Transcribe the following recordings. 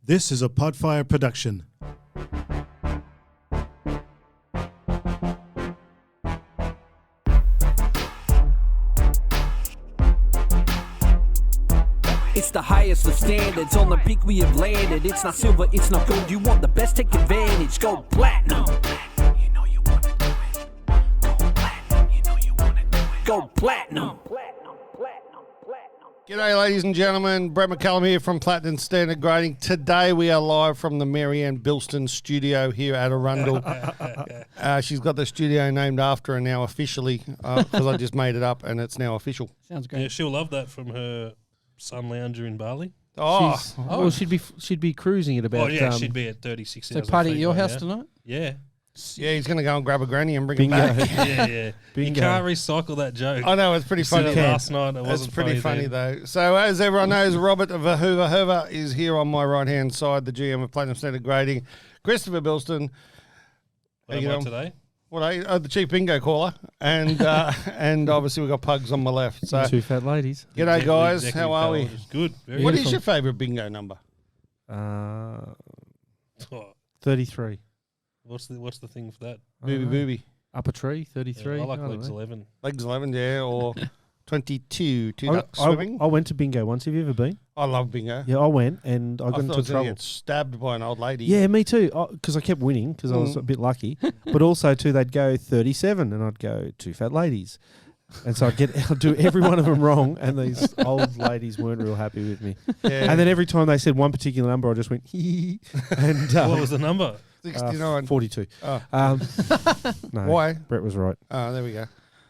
This is a Podfire production. It's the highest of standards, on the peak we have landed. It's not silver, it's not gold, you want the best, take advantage. Go platinum. You know you wanna do it. Go platinum, you know you wanna do it. Go platinum. G'day, ladies and gentlemen. Brett McCallum here from Platinum Standard Grading. Today we are live from the Marianne Bilston studio here at Arundel. She's got the studio named after her now officially because I just made it up and it's now official. Sounds great. Yeah, she'll love that from her sun lounger in Bali. Oh, Well, she'd be cruising at about. Oh yeah, she'd be at 36,000. So party at feet your by house now. tonight? Yeah. yeah, he's going to go and grab a granny and bring Bingo. it back. Yeah. You Bingo. can't recycle that joke. I know, it's pretty You said funny. it last night. It It's wasn't pretty funny then. though. So as everyone knows, Robert Verhoeve is here on my right-hand side, the GM of Platinum Standard Grading. Christopher Bilston. What am I today? The chief bingo caller. And and obviously we've got Pugs on my left. So Two fat ladies. g'day guys, Executive how are we? biologist. Good. Very What good. is your favourite bingo number? 33. What's the thing for that? Booby. Up a tree, 33. Yeah, I like don't legs know. 11. Legs 11, yeah, or 22. Two I, ducks I, swimming. I went to bingo once. Have you ever been? I love bingo. Yeah, I went and I got thought I into was going to trouble. get stabbed by an old lady. Yeah, me too. Because I kept winning because I was a bit lucky. But also too, they'd go 37 and I'd go two fat ladies. And so I'd do every one of them wrong, and these old ladies weren't real happy with me. Yeah. And then every time they said one particular number, I just went hee. And What was the number? 69. 42. Oh. No, Why? Brett was right. Oh, there we go.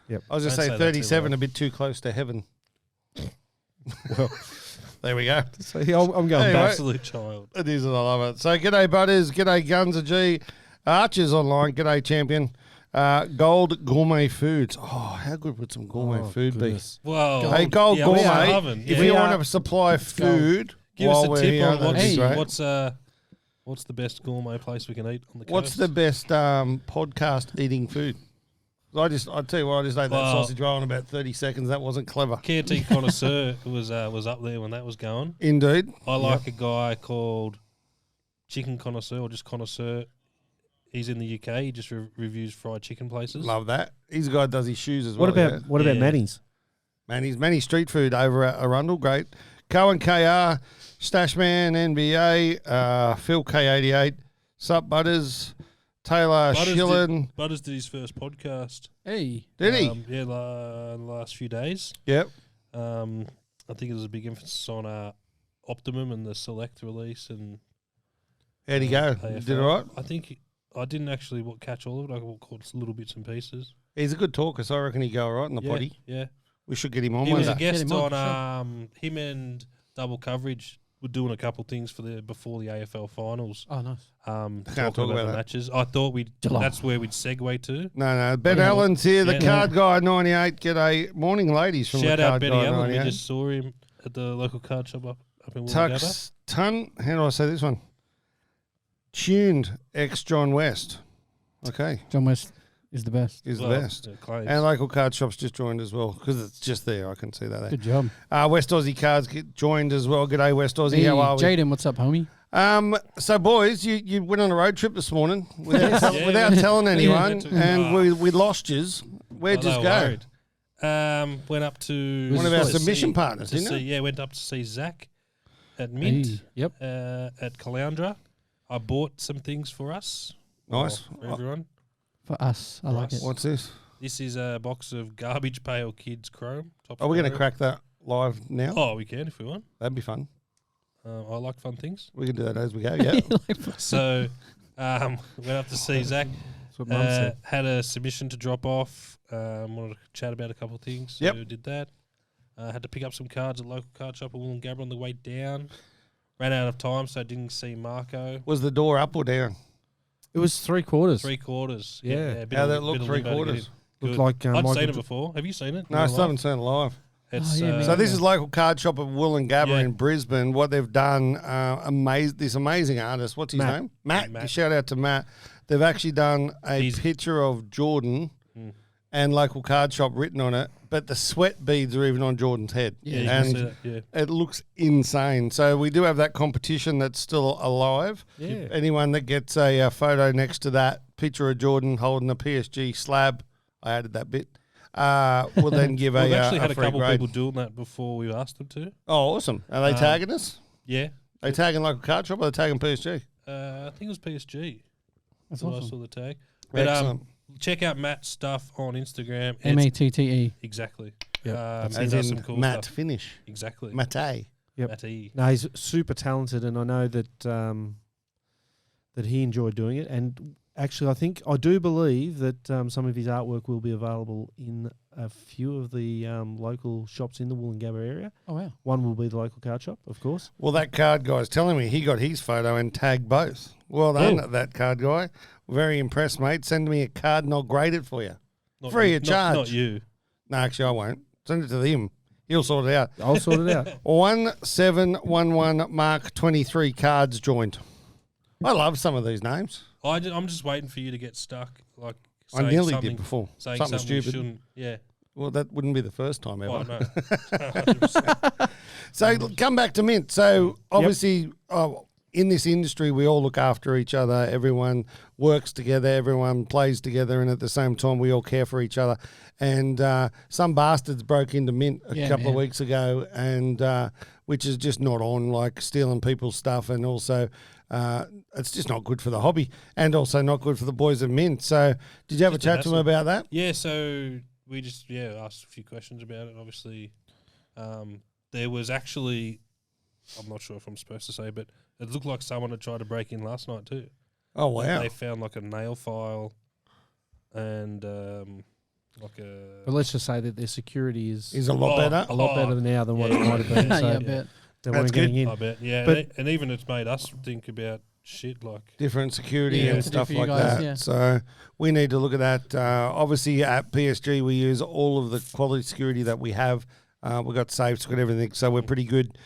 Yep. I was going to Don't say say that too 37, loud. a bit too close to heaven. Well, There we go. so yeah, I'm going Anyway. back. Absolute child. It is, and I love it. So, g'day, butters. G'day, Gunza G. Archers Online. G'day, champion. Gold Gourmet Foods. Oh, how good would some gourmet food goodness. Whoa. be? Hey, Gold Yeah, we are Gourmet, loving, if yeah. you We want are- to supply food Give us while a we're tip here, on that'd be great. what's the best gourmet place we can eat on the coast? What's the best podcast eating food? I tell you what, I just ate that Well- sausage roll in about 30 seconds. That wasn't clever. KT Connoisseur was up there when that was going. Indeed. I like a guy called Chicken Connoisseur or just Connoisseur. He's in the UK. He just reviews fried chicken places. Love that. He's a guy that does his shoes as well. What about Yeah. Manny's? Manny Street Food over at Arundel. Great. Cohen KR, Stashman NBA, Phil K88, Sup Butters, Taylor Schillen. Butters did his first podcast. Hey. Did he? Yeah, the last few days. Yep. I think it was a big emphasis on Optimum and the Select release and How'd he go? AFL. Did all right? I think I didn't actually catch all of it. I caught little bits and pieces. He's a good talker, so I reckon he'd go all right in the Yeah, potty. yeah. We should get him on He one was a day. guest Get him on, on him and Double Coverage were doing a couple things before the AFL finals. Oh, nice. Can't Talking talk about the that. matches. I thought Geelong. that's where we'd segue to. No. Ben Allen's here, the Yeah. card guy, 98. G'day. Morning, ladies from Shout the out card Benny guy, Allen. We 98. just saw him at the local card shop up in Wollongabba. Tux Ton. How do I say this one? Tuned ex John West. Okay. John West is the best. Is Well, the best. claims. And local card shops just joined as well because it's just there. I can see that there. Good job. West Aussie Cards get joined as well. G'day, West Aussie. Hey, How are we? Jaden, what's up, homie? So, boys, you went on a road trip this morning without, Yeah. without telling anyone, went to- and we lost yous. Where'd Oh, you they go? were worried. Went up to One of our to submission see- partners, to didn't see, it? Yeah, went up to see Zach at Mint Hey, yep. at Caloundra. I bought some things for us. Nice. For everyone. For us. I like it. What's this? This is a box of Garbage Pail Kids Chrome. Top Are we going to Chrome. crack that live now? Oh, we can if we want. That'd be fun. I like fun things. We can do that as we go. Yeah. So went up to see Zach. That's what Mum said. Had a submission to drop off. Wanted to chat about a couple of things. So Yep. did that. Had to pick up some cards at the local card shop at Wollongabba on the way down. Ran out of time, so I didn't see Marco. Was the door up or down? It was 3/4. 3/4. Yeah. a bit How'd of- that look, bit of limbo to get 3/4? in. Looked Good. like I'd Michael seen it J- before. Have you seen it? No, I still haven't seen it live. It's, Oh, yeah, man. So this is local card shop at Wollongabba Yeah. in Brisbane. What they've done, this amazing artist. What's his Matt. name? Matt. Matt. Shout out to Matt. They've actually done a He's- picture of Jordan and local card shop written on it, but the sweat beads are even on Jordan's head. Yeah, you can and see that, yeah. it looks insane. So we do have that competition that's still alive. Yeah. Anyone that gets a photo next to that picture of Jordan holding a PSG slab, I added that bit, will then give We've a actually had a free couple grade. people doing that before we asked them to. Oh, awesome. Are they tagging us? Yeah. They tagging local card shop or are they tagging PSG? I think it was PSG. That's I awesome. saw the tag. But Excellent. check out Matt's stuff on Instagram. MATTE. Exactly. Yep. He As does in some cool Matt stuff. Finish. Exactly. Mate. Yep. Matty. No, he's super talented, and I know that that he enjoyed doing it. And actually, I do believe that some of his artwork will be available in a few of the local shops in the Wollongabba area. Oh, wow. One will be the local card shop, of course. Well, that card guy's telling me he got his photo and tagged both. Well done, that card guy. Very impressed, mate. Send me a card and I'll grade it for you. Not Free you- of charge. Not you. No, actually, I won't. Send it to him. He'll sort it out. I'll sort it out. 1711 Mark 23 cards joined. I love some of these names. I'm just waiting for you to get stuck. Like I saying nearly something- did before. Saying Something something you stupid. shouldn't. Yeah. Well, that wouldn't be the first time ever. Oh, no. 100%. So come back to Mint. So obviously, in this industry, we all look after each other. Everyone works together. Everyone plays together, and at the same time, we all care for each other. And some bastards broke into Mint a couple of weeks ago, and which is just not on, like stealing people's stuff, and also it's just not good for the hobby, and also not good for the boys at Mint. So did you have a Just a chat to them hassle. about that? Yeah, so we just asked a few questions about it. Obviously, there was actually, I'm not sure if I'm supposed to say, but it looked like someone had tried to break in last night too. Oh wow! They found like a nail file and like a. But let's just say that their security is Is a lot better. a lot better now than what it might have been. Yeah, So I bet. they That's weren't getting good. in. I bet, yeah, But- and even it's made us think about shit like. Different security Yeah, and to do stuff for you like guys, that. yeah. So we need to look at that. Obviously, at PSG, we use all of the quality security that we have. We've got safes, we've got everything. So we're pretty good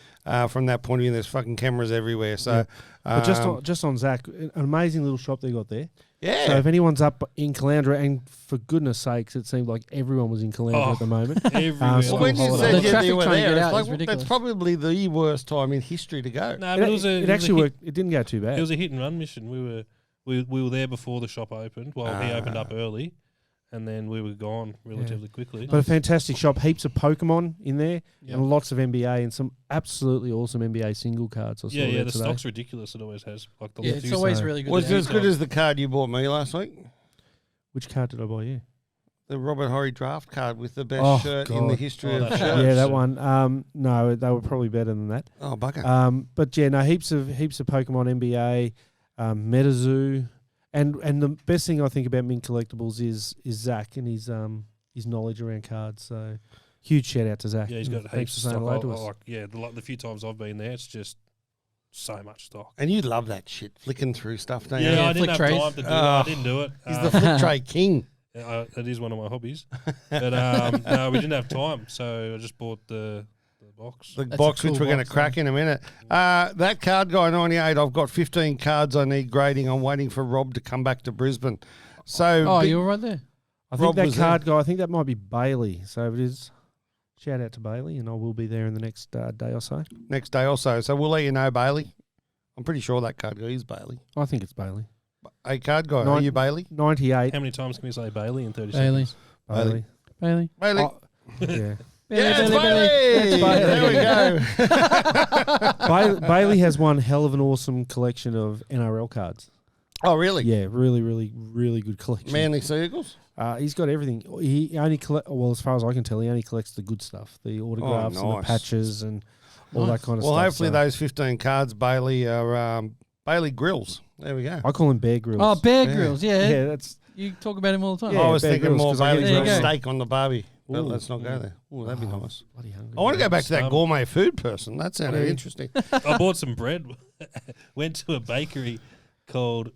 from that point of view. There's fucking cameras everywhere. So, But just on Zach, an amazing little shop they got there. yeah. So if anyone's up in Caloundra, and for goodness sakes, it seemed like everyone was in Caloundra at the moment. Everywhere. Well, when you holiday. said The you traffic were trying to there, get it's out like, is well, that's ridiculous. probably the worst time in history to go. No, but It actually worked. It didn't go too bad. It was a hit and run mission. We were there before the shop opened. Well, he opened up early, and then we were gone relatively quickly. But a fantastic shop, heaps of Pokemon in there, and lots of NBA and some absolutely awesome NBA single cards. I saw Yeah, there the today. stock's ridiculous. It always has. Like the Yeah, left it's use- always so. really good. Was to it have. as good as the card you bought me last week? Which card did I buy you? The Robert Horry draft card with the best Oh, shirt in the God. history Oh, of that shirts. shirt. Yeah, that one. No, they were probably better than that. Oh, bugger. But yeah, no, heaps of Pokemon NBA, MetaZoo, and the best thing I think about Mint Collectibles is Zach and his knowledge around cards. So huge shout out to Zach. Yeah, he's got And thanks heaps for of saying stock. hello to us. Like, yeah, the few times I've been there, it's just so much stock. And you love that shit, flicking through stuff, don't you? Yeah, Yeah, I didn't flick have trays. time to do it. I didn't do it. He's the flick tray king. That is one of my hobbies. But no, we didn't have time, so I just bought the box. The That's a box, which cool we're going to box, crack in a minute. That card guy 98, I've got 15 cards I need grading. I'm waiting for Rob to come back to Brisbane. So Oh, big- you were right there. I think Rob that was card guy, I think that might be Bailey. So it is. Shout out to Bailey, and I will be there in the next day or so. next day also. So we'll let you know, Bailey. I'm pretty sure that card guy is Bailey. I think it's Bailey. Hey, card guy, are Nine- you Bailey? 98. How many times can we say Bailey in 30 Bailey. seconds? Bailey. Bailey. Bailey. Oh, yeah. Yeah, it's Bailey. Bailey. There we go. Bailey has one hell of an awesome collection of NRL cards. Oh, really? Yeah, really good collection. Manly Seagulls? He's got everything. He only well, as far as I can tell, he only collects the good stuff, the autographs and the nice. patches and all Nice. that kind of Well, stuff. hopefully so those 15 cards, Bailey, are Bailey Grills. There we go. I call him Bear Grylls. Oh, Bear Yeah. Grylls. Yeah. yeah, that's You talk about him all the time. Yeah, I was Bear thinking Grylls, more 'cause I get Bailey There you Grill's go. steak on the barbie. But Ooh. let's not go there. Ooh, that'd be nice. bloody hungry. I want to go back to that Stomach. gourmet food person. That sounded Yeah. interesting. I bought some bread. Went to a bakery called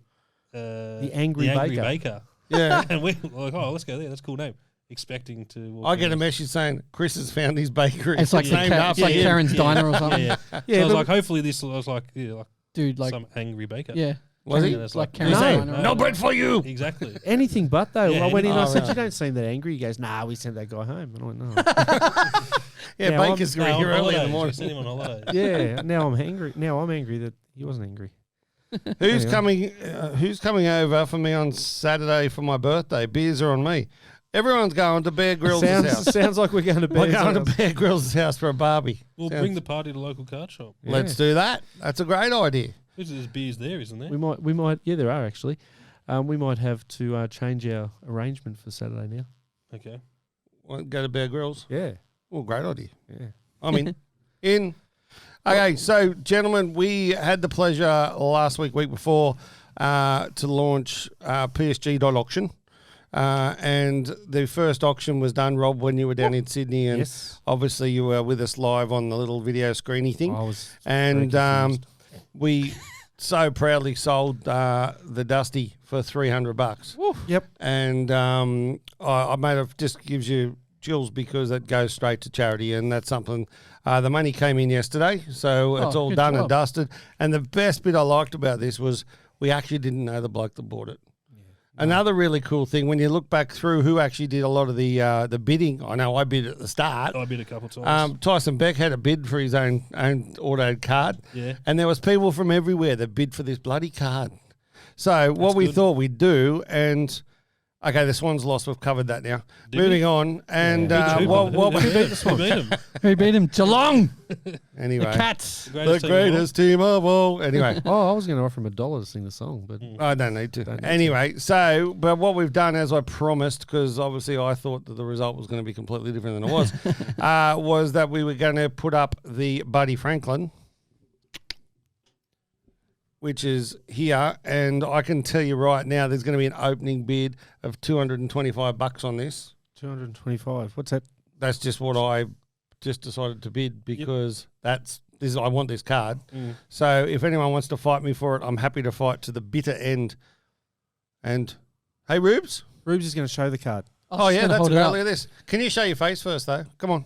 The Angry Baker. Baker. Yeah. And we were like, oh, let's go there. That's a cool name. Expecting to walk I get a in. message saying Chris has found his bakery. It's like, It's named after it's like him. Karen's Diner or Yeah, something. yeah. Yeah, So I was but- like, hopefully this. I was like, yeah, like Dude, like, some angry baker. yeah. Was he? And it's Like like, Carolina. No bread for you. Exactly. Anything but though. Yeah, I went in and I anything- said, Oh, "You right. don't seem that angry." He goes, "Nah, we sent that guy home." And I went, "No." Yeah, Now, Baker's No, going to on be here early in the holidays. morning. We sent him on holiday. Yeah. Now I'm angry. Now I'm angry that he wasn't angry. Who's Anyway. coming? Who's coming over for me on Saturday for my birthday? Beers are on me. Everyone's going to Bear Grylls' house. Sounds like we're going to We're bed. going to Bear Grylls' house for a barbie. We'll Sounds- bring the party to the local card shop. Let's do that. That's a great idea. There's beers there, isn't there? We might. Yeah, there are actually. We might have to change our arrangement for Saturday now. Okay. Want to go to Bear Grylls? Yeah. Well, great idea. Yeah. I'm in. Okay, so gentlemen, we had the pleasure last week before, to launch psg.auction. And the first auction was done, Rob, when you were down in Sydney, and Yes. obviously you were with us live on the little video screeny thing. I was. And very confused. we so proudly sold the Dusty for $300. Yep. And I made it, just gives you chills because it goes straight to charity, and that's something. The money came in yesterday, so it's all good done and job. dusted. And the best bit I liked about this was we actually didn't know the bloke that bought it. Another really cool thing, when you look back through who actually did a lot of the bidding, I know I bid at the start. I bid a couple times. Tyson Beck had a bid for his own autoed card. Yeah. And there was people from everywhere that bid for this bloody card. So what we good. thought we'd do, and okay, the Swans lost. We've covered that now. Did Moving we? on, and Who what beat them? Who beat him? Geelong. anyway, Cats. The the greatest team of all. greatest team of all. Anyway. Oh, I was going to offer him $1 to sing the song, but I don't need to. Don't need Anyway, so, but what we've done, as I promised, because obviously I thought that the result was going to be completely different than it was that we were going to put up the Buddy Franklin, which is here. And I can tell you right now, there's going to be an opening bid of $225 on this. 225. What's that? That's just what I just decided to bid because I want this card. So if anyone wants to fight me for it, I'm happy to fight to the bitter end. And hey, Rubes. Rubes is going to show the card. Oh, yeah, that's hold great. it up. Look at this. Can you show your face first, though? Come on.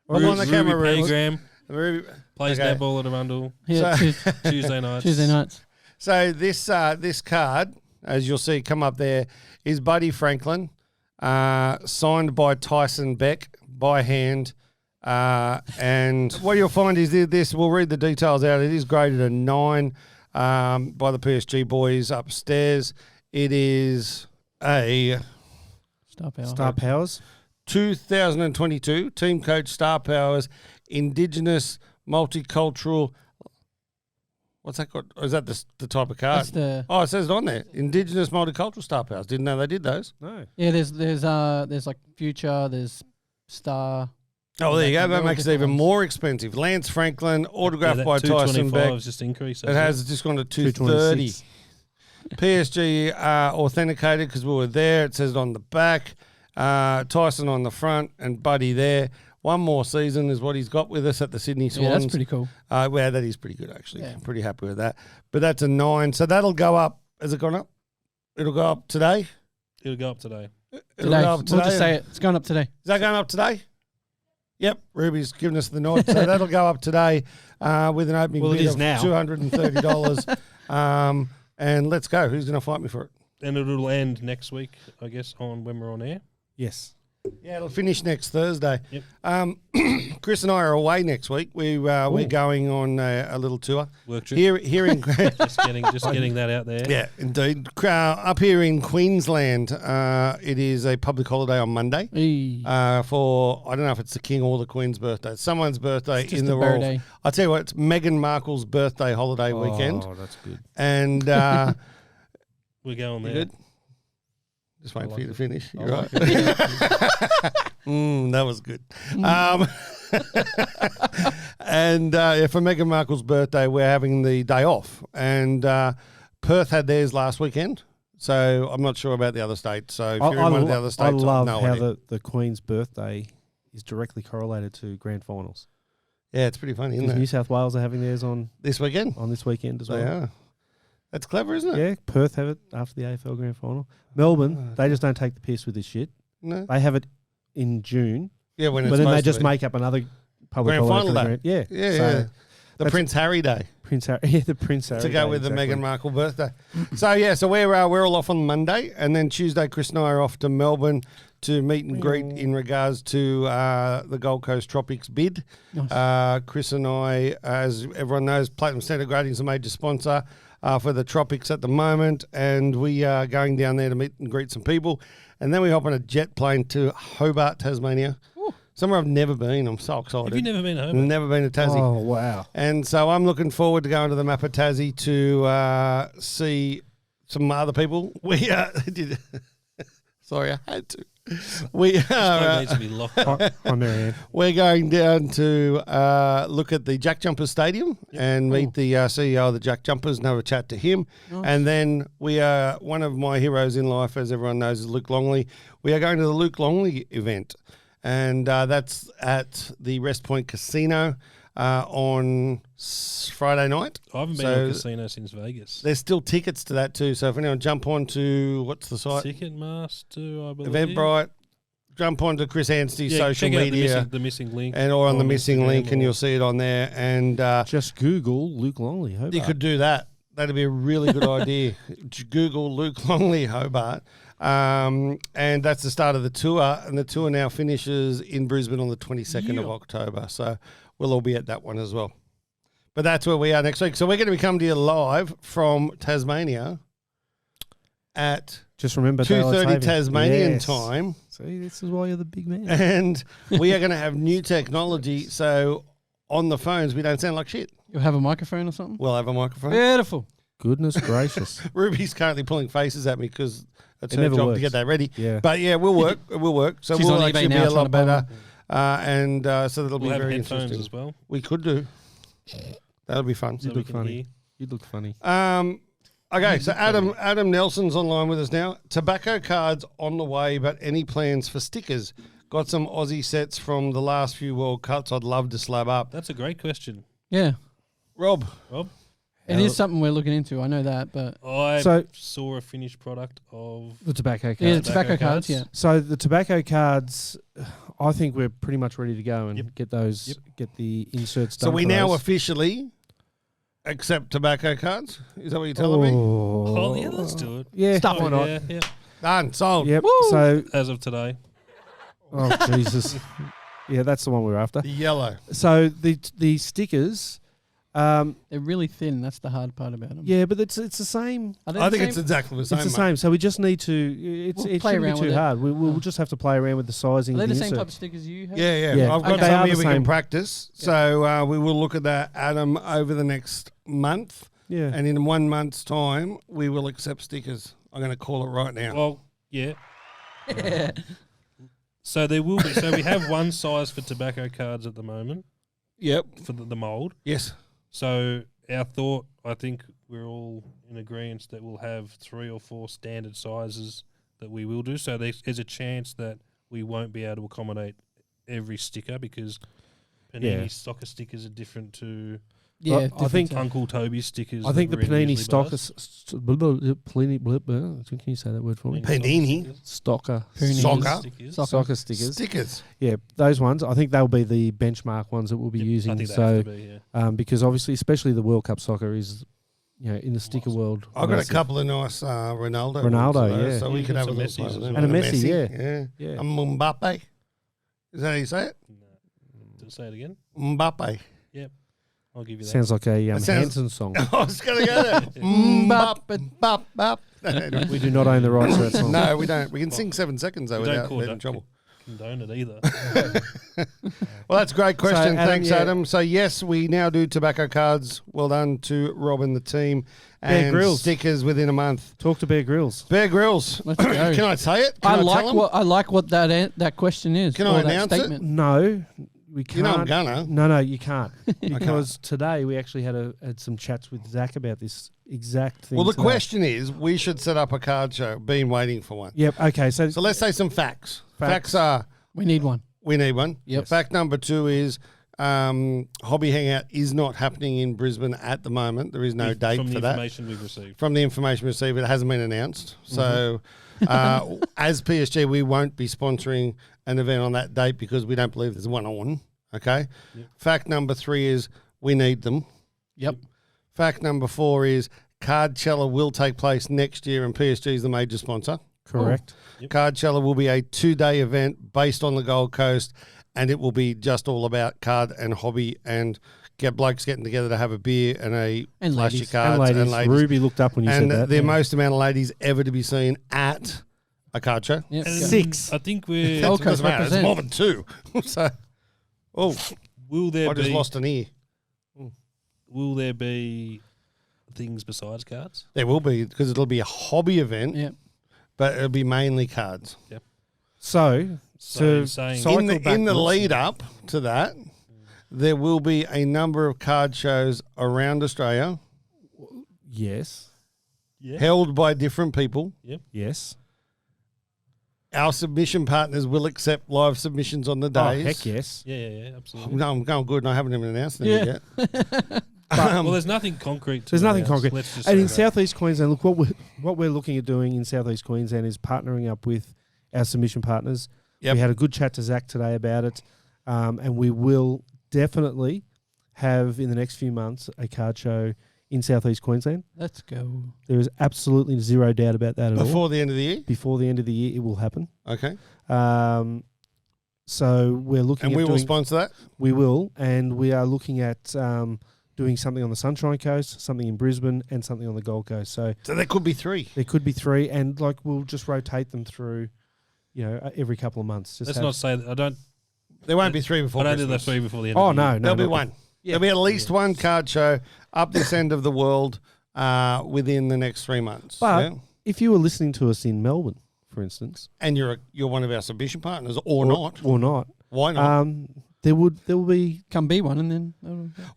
Come Ruby on the camera, Rubes. Paygram plays Okay. netball at Arundel Yeah, So- Tuesday nights. Tuesday nights. So this card, as you'll see come up there, is Buddy Franklin, signed by Tyson Beck by hand. And what you'll find is this. We'll read the details out. It is graded a 9 by the PSG boys upstairs. It is a Star Power. Star Powers. 2022 Team Coach Star Powers Indigenous Multicultural. What's that called? Or is that the type of card? That's the Oh, it says it on there. Indigenous Multicultural Star Powers. Didn't know they did those. No. yeah. There's like Future. There's Star. Oh, there you go. They're That all makes it different even ones. more expensive. Lance Franklin, autographed that by Tyson 225 Beck. has just increased. It has just gone to 230. 226. PSG authenticated because we were there. It says it on the back. Tyson on the front and Buddy there. One more season is what he's got with us at the Sydney Swans. Yeah, that's pretty cool. Well, that is pretty good, actually. Yeah. I'm pretty happy with that. But that's a 9. So that'll go up. Has it gone up? It'll go up today? It'll go up today. It'll Today. go up We'll today. just say it. It's going up today. Is that going up today? Yep, Ruby's giving us the nod. So that'll go up today with an opening Well, it bid is of now. $230. And let's go. Who's going to fight me for it? And it'll end next week, I guess, on when we're on air. Yes. Yeah, it'll finish next Thursday. Yep. Chris and I are away next week. We're going on a little tour Work trip. here in Just getting that out there. yeah, indeed. Up here in Queensland, it is a public holiday on Monday. For I don't know if it's the King or the Queen's birthday. It's someone's birthday It's just in the a Royal. birthday. I'll tell you what, it's Meghan Markle's birthday holiday weekend, Oh, that's good. and We're going you there. good? Just waiting I for you to like finish. I You're right. like That was good. And for Meghan Markle's birthday, we're having the day off, and Perth had theirs last weekend. So I'm not sure about the other states. So if you're in one of the other I states, love no how idea. the Queen's birthday is directly correlated to grand finals. Yeah, it's pretty funny, isn't Because New it? South Wales are having theirs on This weekend, this weekend as they well. are. That's clever, isn't it? Yeah, Perth have it after the AFL grand final. Melbourne, they just don't take the piss with this shit. No. They have it in June, Yeah, when it's but then they supposed to just be. make up another public Grand holiday. final for the day. Yeah, Yeah, so yeah. The that's- Prince Harry Day. Prince Harry. Yeah, the Prince Harry to go Day, with exactly. the Meghan Markle birthday. So we're all off on Monday, and then Tuesday Chris and I are off to Melbourne to meet and greet in regards to the Gold Coast Tropics bid. Nice. Chris and I, as everyone knows, Platinum Standard Grading is a major sponsor for the Tropics at the moment, and we are going down there to meet and greet some people, and then we hop on a jet plane to Hobart, Tasmania. Somewhere I've never been. I'm so excited. Have you never been home? Never been to Tassie. Oh, wow. And so I'm looking forward to going to the Mappa Tassie to see some other people. We did. Sorry, I had to. We are. needs to be locked. Hi, Marianne. We're going down to look at the Jack Jumpers Stadium and meet the CEO of the Jack Jumpers and have a chat to him. Nice. And then we are, one of my heroes in life, as everyone knows, is Luke Longley. We are going to the Luke Longley event. And that's at the Rest Point Casino on Friday night. I haven't been to a casino since Vegas. There's still tickets to that too. So if anyone jump on to, what's the site? Ticketmaster, I believe. Eventbrite. Jump on to Chris Anstey's social check out media. the missing link. Or on the missing Instagram link, and or- you'll see it on there. And Just Google Luke Longley. Hobart. you could do that. That'd be a really good idea. Google Luke Longley Hobart. And that's the start of the tour. And the tour now finishes in Brisbane on the 22nd of October. So we'll all be at that one as well. But that's where we are next week. So we're going to be coming to you live from Tasmania at Just remember 2:30 Tasmanian Yes. time. See, this is why you're the big man. And we are going to have new technology. So on the phones, we don't sound like shit. You'll have a microphone or something? We'll have a microphone. Beautiful. Goodness gracious. Ruby's currently pulling faces at me because it's It her never job works. to get that ready. Yeah. But yeah, we'll work. We'll work. So She's we'll on actually eBay be now a trying lot to buy better. one. So that'll We'll be have very headphones interesting. as well. We could do. That'll be fun. So You we look can funny. hear. You look funny. Okay, so Adam Nelson's online with us now. Tobacco cards on the way, but any plans for stickers? Got some Aussie sets from the last few World Cups I'd love to slab up. That's a great question, Yeah. Rob, Rob. It is something we're looking into. I know that, but I So- saw a finished product of The tobacco cards. yeah, the tobacco tobacco cards. cards. Yeah. So the tobacco cards, I think we're pretty much ready to go and Yep. get those, Yep. get the inserts done. so we for now those. officially accept tobacco cards? Is that what you're telling me? Oh yeah, let's do it. Yeah, Stuff why it, not? Yeah. Done, sold. Yep. So, As of today, oh Jesus, yeah, that's the one we're after. The yellow. So the stickers, They're really thin. That's the hard part about them. yeah, but it's the same. Are they I the think it's same? exactly the same. It's the mate. same. So we just need to. It We'll shouldn't play be around too with it. hard. We'll just have to play around with the sizing. Are they of the the same insert. type of stickers you have? Yeah. Yeah. I've got Okay. some They are here the we can same. practice. So we will look at that, Adam, over the next month. Yeah. And in 1 month's time, we will accept stickers. I'm going to call it right now. well, yeah. So there will be. So we have one size for tobacco cards at the moment Yep. for the mold. Yes. So our thought, I think we're all in agreement that we'll have 3 or 4 standard sizes that we will do. So there's a chance that we won't be able to accommodate every sticker because Panini Yeah. soccer stickers are different to Yeah. I think- different, Uncle Toby's stickers. I think the that Red Panini usually stocker. buys. Can you say that word for me? Panini. Stocker. Panini. Soccer. Stickers. Soccer stickers. Stickers. Yeah, those ones. I think they'll be the benchmark ones that we'll be Yep, I using. think they So, have to be, yeah. because obviously, especially the World Cup soccer is, in the sticker world. I've got a massive. couple of nice Ronaldo. Ronaldo, ones of those, yeah. So Yeah, we you could got have a some little Messis play as with well. them. And a Messi, Yeah. Yeah. A Mbappe. Is that how you say it? Did I say it again? Mbappe. I'll give you that. Sounds like a sounds- Hanson song. I was going to go there. Mbappe. Mbappe. We do not own the rights to that song. No, we don't. We can sing 7 seconds though We don't without call getting that in trouble. Condone it either. Well, that's a great question. Adam, Thanks, yeah. Adam. So, yes, we now do tobacco cards. Well done to Rob and the team. Bear And Grylls. stickers within a month. Talk to Bear Grylls. Bear Grylls. Let's go. Can I say it? Can I tell like 'em? what that question is. Can or I that announce it? statement. No, we can't. You know I'm gonna. No, you can't. Because today we actually had some chats with Zach about this exact thing. Well, the today. question is, we should set up a card show. Been waiting for one. Yep. Okay. So So let's say some facts. Facts. Facts are We need one. we need one. Yep. Fact number 2 is Hobby Hangout is not happening in Brisbane at the moment. There is no date From the for that. information we've received. From the information received, it hasn't been announced. So, as PSG, we won't be sponsoring an event on that date because we don't believe there's one on. Okay. Yep. Fact number 3 is we need them. Yep. Fact number 4 is Cardcella will take place next year, and PSG is the major sponsor. Correct. Cardcella will be a 2-day event based on the Gold Coast, and it will be just all about card and hobby and get blokes getting together to have a beer and flash your ladies. cards And ladies. Ruby looked up when you said that. the most amount of ladies ever to be seen at a card show. Yep. And 6. I think we're. Gold It Coast doesn't matter. It's represent. more than 2. So, Will there I just be? lost an ear. Will there be things besides cards? There will be, because it'll be a hobby event, Yep. but it'll be mainly cards. So, So to saying- cycle In the backwards- lead up to that, there will be a number of card shows around Australia Yes. Yeah. held by different people. Yes. Our submission partners will accept live submissions on the Oh, days. heck yes. Yeah, absolutely. No, I'm going good, and I haven't even announced anything yet. Well, there's nothing concrete. There's nothing announce. concrete. Let's just And say in that. Southeast Queensland, look, what we're looking at doing in Southeast Queensland is partnering up with our submission partners. Yep. We had a good chat to Zach today about it, and we will definitely have in the next few months a card show in Southeast Queensland. Let's go. There is absolutely zero doubt about that at all. Before the end of the year? Before the end of the year, it will happen. Okay. So we're looking And at we will doing, sponsor that? we will, and we are looking at doing something on the Sunshine Coast, something in Brisbane, and something on the Gold Coast. So So there could be 3. there could be 3, and like we'll just rotate them through, every couple of months. Just Let's have- not say that. I don't. There won't be 3 before I don't think Christmas. there's 3 before the end. Oh of the no, year. no, There'll be not- one. Yeah. There'll be at least one card show up this end of the world within the next 3 months. But if you were listening to us in Melbourne, for instance, And you're one of our submission partners, or not. or not, Why not? there will be Come be one and then.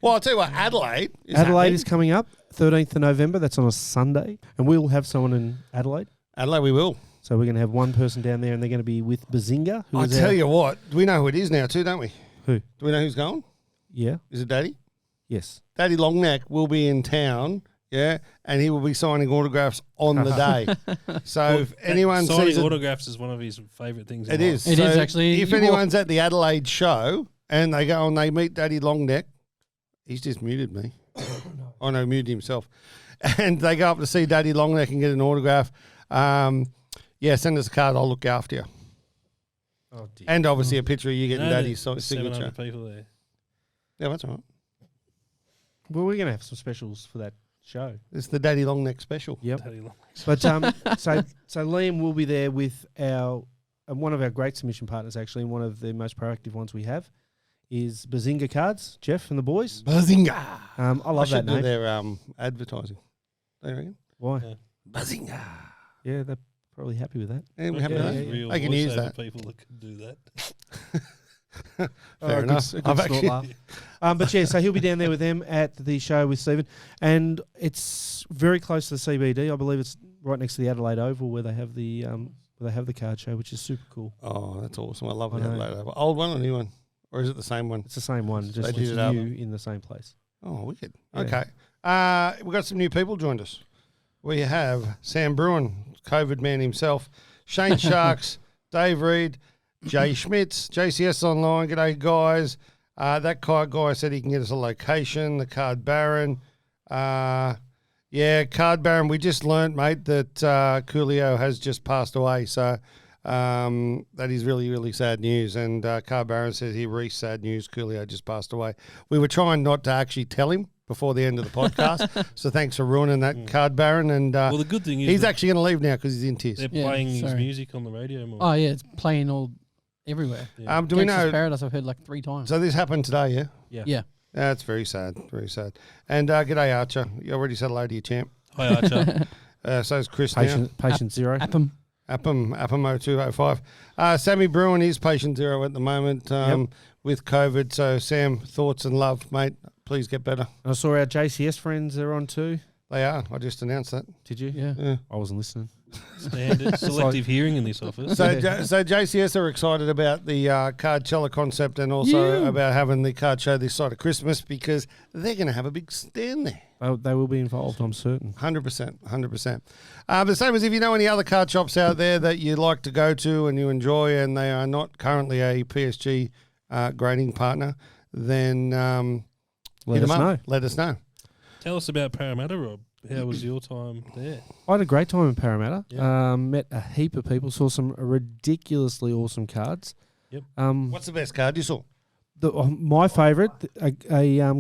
Well, I'll tell you what, Adelaide is Adelaide happening. is coming up 13th of November. That's on a Sunday, and we'll have someone in Adelaide. Adelaide, we will. So we're going to have one person down there, and they're going to be with Bazinga. Who I'll is tell our- you what, we know who it is now too, don't we? Who? Do we know who's going? Yeah. Is it Daddy? Yes. Daddy Longneck will be in town, yeah, and he will be signing autographs on the day. So if anyone signing sees it, autographs is one of his favourite things. it in is. It So is actually. If You anyone's at the Adelaide show and they go and they meet Daddy Longneck, he's just muted me. Oh no, muted himself. And they go up to see Daddy Longneck and get an autograph. Send us a card. I'll look after you. Oh dear. And obviously a picture of you getting Daddy's signature. 700 people there. Yeah, that's all right. Well, we're going to have some specials for that show. It's the Daddy Longneck special. Yep. Daddy Long. But so Liam will be there with our one of our great submission partners, actually, and one of the most proactive ones we have is Bazinga Cards, Jeff and the boys. Bazinga. I love should that do name. their advertising. Don't you reckon? Why? Yeah. Bazinga. Yeah, they're probably happy with that. Yeah, we have Yeah, that. there's real I can use voiceover that. people that can do that. Fair enough. A good I've snort actually- laugh. But yeah, so he'll be down there with them at the show with Stephen, and it's very close to the CBD. I believe it's right next to the Adelaide Oval where they have the card show, which is super cool. Oh, that's awesome. I love I the know. Adelaide Oval. Old one or new one? Or is it the same one? It's the same one, just did it's it up. new in the same place. Oh, wicked. Yeah. Okay. We've got some new people joined us. We have Sam Bruin, COVID man himself, Shane Sharks, Dave Reed, Jay Schmitz, JCS Online. G'day, guys. That card guy said he can get us a location, the Card Baron. Card Baron, we just learnt, mate, that Coolio has just passed away. So that is really, really sad news. And Card Baron says here, Reese, sad news, Coolio just passed away. We were trying not to actually tell him before the end of the podcast. So thanks for ruining that, Card Baron. And Well, the good thing is he's that actually going to leave now because he's in tears. they're Yeah, playing his sorry. music on the radio more. Oh yeah, it's playing all everywhere. Yeah. Do we Gangsta's know? Paradise I've heard like 3 times. So this happened today, yeah? Yeah. That's very sad, very sad. And g'day, Archer. You already said hello to your champ. Hi, Archer. So's Chris now. Patient zero. Appam. Appam 0205. Sammy Bruin is patient zero at the moment with COVID. So, Sam, thoughts and love, mate. Please get better. I saw our JCS friends are on too. They are. I just announced that. Did you? Yeah. Yeah. I wasn't listening. Standard selective hearing in this office. So, so JCS are excited about the Cardcella concept and also Yeah. about having the card show this side of Christmas because they're going to have a big stand there. They will be involved, I'm certain. 100%. But same as if you know any other card shops out there that you like to go to and you enjoy and they are not currently a PSG grading partner, then Let hit us 'em up. know. Let us know. Tell us about Parramatta, Rob. How was your time there? I had a great time in Parramatta. Yeah. Met a heap of people. Saw some ridiculously awesome cards. Yep. What's the best card you saw? My favourite, a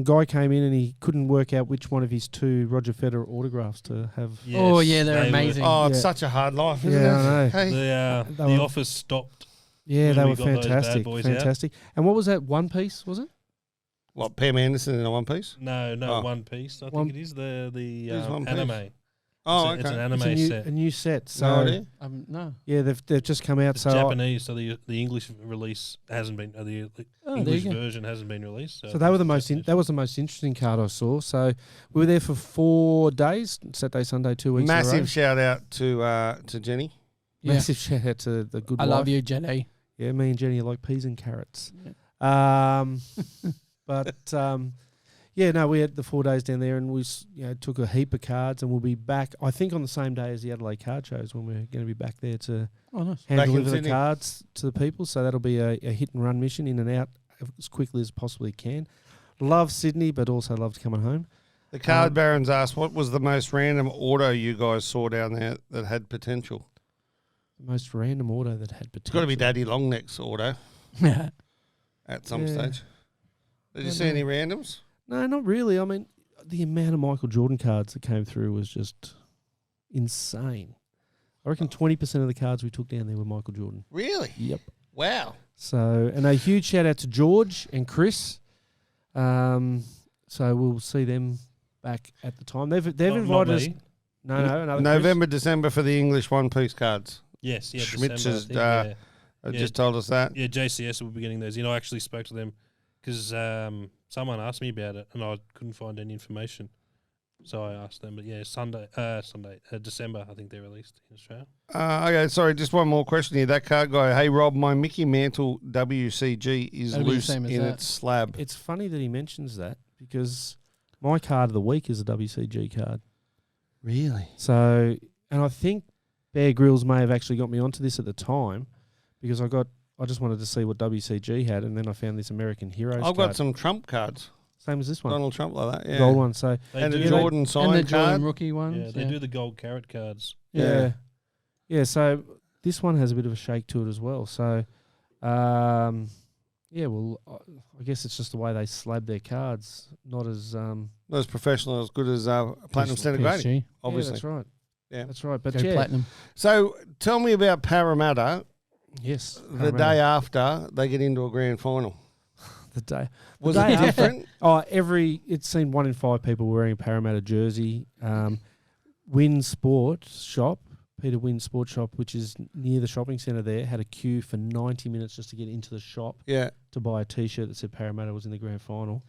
guy came in and he couldn't work out which one of his 2 Roger Federer autographs to have. Yes, Oh, yeah, they're they were- amazing. Oh, it's Yeah. such a hard life, isn't Yeah, it? I know. Hey. The They were- office stopped. Yeah, when they we were got those bad fantastic. boys out. Fantastic. And what was that one piece, was it? What, Pam Anderson in a one piece? No, Oh. One Piece. I One- think it is the Who's One Piece? anime. Oh, It's an okay. anime It's set. a new set. So No idea. No. yeah, they've just come out. It's So Japanese, so the English release hasn't been the Oh, there English you go. version hasn't been released. So they were the it's most. Japanese. That was the most interesting card I saw. So we were there for 4 days: Saturday, Sunday, 2 weeks. In a row. Massive shout out to Jenny. Yeah. Massive shout out to the good. I love wife. you, Jenny. Yeah, me and Jenny are like peas and carrots. Yeah, no, we had the 4 days down there, and we took a heap of cards, and we'll be back. I think on the same day as the Adelaide card shows, when we're going to be back there to Oh, nice. hand Back in deliver the Sydney. cards to the people. So that'll be a hit and run mission, in and out as quickly as possibly can. Love Sydney, but also loved coming home. The card barons asked, what was the most random auto you guys saw down there that had potential? The most random auto that had potential. It's got to be Daddy Longneck's auto Yeah. at some Yeah. stage. Did you Don't see know. any randoms? No, not really. I mean, the amount of Michael Jordan cards that came through was just insane. I reckon 20% of the cards we took down there were Michael Jordan. Really? Yep. Wow. So, and a huge shout out to George and Chris. So we'll see them back at the time. They've Not invited us. me. No, another November, December for the English one-piece cards. Yes, yeah. Schmitz December, I has, think, yeah. Yeah. just told us that. Yeah, JCS will be getting those. I actually spoke to them because someone asked me about it and I couldn't find any information. So I asked them. But yeah, December, I think they're released in Australia. Okay, sorry, just one more question here. That card guy, hey Rob, my Mickey Mantle WCG is That'll be the loose same as in that. its slab. It's funny that he mentions that because my card of the week is a WCG card. Really? So, and I think Bear Grylls may have actually got me onto this at the time because I just wanted to see what WCG had, and then I found this American Heroes I've card. got some Trump cards. Same as this one. Donald Trump like that, yeah. Gold one. So, They And do, a Jordan sign And the card. Jordan rookie ones. Yeah, they do the gold carrot cards. yeah. Yeah, so this one has a bit of a shake to it as well. So, yeah, well, I guess it's just the way they slab their cards, not as Not as professional, as good as Platinum Standard Grading, PSG. obviously. Yeah, that's right. Yeah. That's right. But Go yeah, platinum. So tell me about Parramatta yes, the day after they get into a grand final. the day Was day it after- different? It's seen 1 in 5 people wearing a Parramatta jersey. Wynn Sport Shop, Peter Wynn Sport Shop, which is near the shopping centre there, had a queue for 90 minutes just to get into the shop Yeah. to buy a T-shirt that said Parramatta was in the grand final.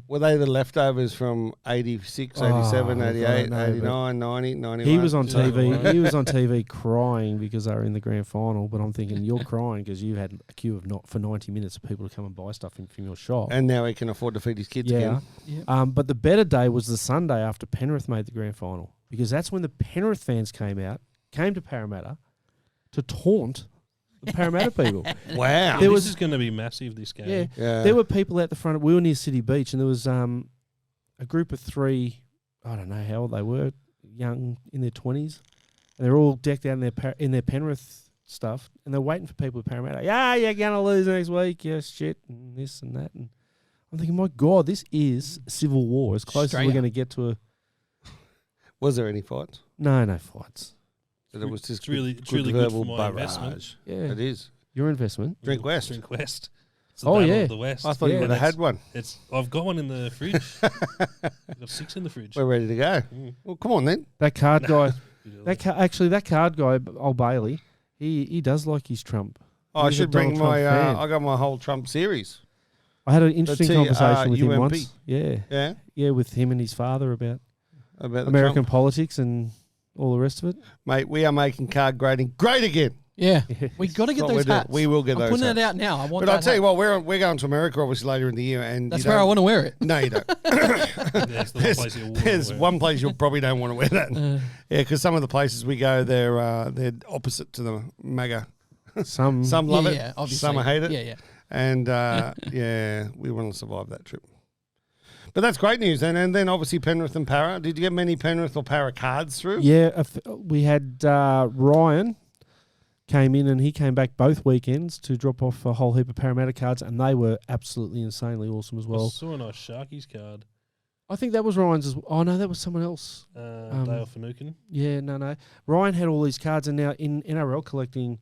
Were they the leftovers from 86, Oh, 87, I 88, don't know, 89, 90, 91? He was on Just like TV. that. He was on TV crying because they were in the grand final. But I'm thinking you're crying because you had a queue of for 90 minutes of people to come and buy stuff from your shop. And now he can afford to feed his kids yeah. again. But the better day was the Sunday after Penrith made the grand final because that's when the Penrith fans came to Parramatta to taunt the Parramatta people. Wow. There This was- is going to be massive, this game. Yeah. Yeah. There were people out the front. We were near City Beach, and there was a group of 3. I don't know how old they were, young in their 20s, and they're all decked out in their Penrith stuff, and they're waiting for people with Parramatta. Yeah, you're gonna lose next week. Yeah, shit, and this and that. And I'm thinking, my God, this is civil war. As close as Straight we're up. going to get to a Was there any fights? no fights. But it was just It's really- good, it's really good verbal for my barrage. investment. Yeah, It is. your investment. Drink West. Drink West. It's the Oh, battle yeah. of the West. I thought you Yeah, would have had one. I've got one in the fridge. I've got 6 in the fridge. We're ready to go. Mm. Well, come on then. That card guy. You know, That card guy, Old Bailey. He does like his Trump. Oh, I He's a should bring Donald my. Trump fan. I got my whole Trump series. I had an interesting conversation with him UMP. once. Yeah, Yeah. yeah, with him and his father about About the American Trump. politics and all the rest of it. Mate, we are making card grading great again. Yeah. We got to That's get what those we're doing. hats. We will get I'm those putting hats. it out now. I want But I'll that tell you hat. what, we're going to America obviously later in the year, and That's you where I don't- want to wear it. No, you don't. There's the one There's, place you will there's wear. one place you probably don't want to wear that. Yeah, because some of the places we go, they're opposite to the MAGA. Some Some love it, Yeah, obviously. some hate it, Yeah, yeah. and yeah, we want to survive that trip. But that's great news. And then obviously Penrith and Para. Did you get many Penrith or Para cards through? Yeah, we had Ryan came in and he came back both weekends to drop off a whole heap of Parramatta cards, and they were absolutely insanely awesome as I well. saw a nice Sharkies card. I think that was Ryan's as well. Oh, no, that was someone else. Dale Finucane. Yeah, no. Ryan had all these cards, and now in NRL collecting,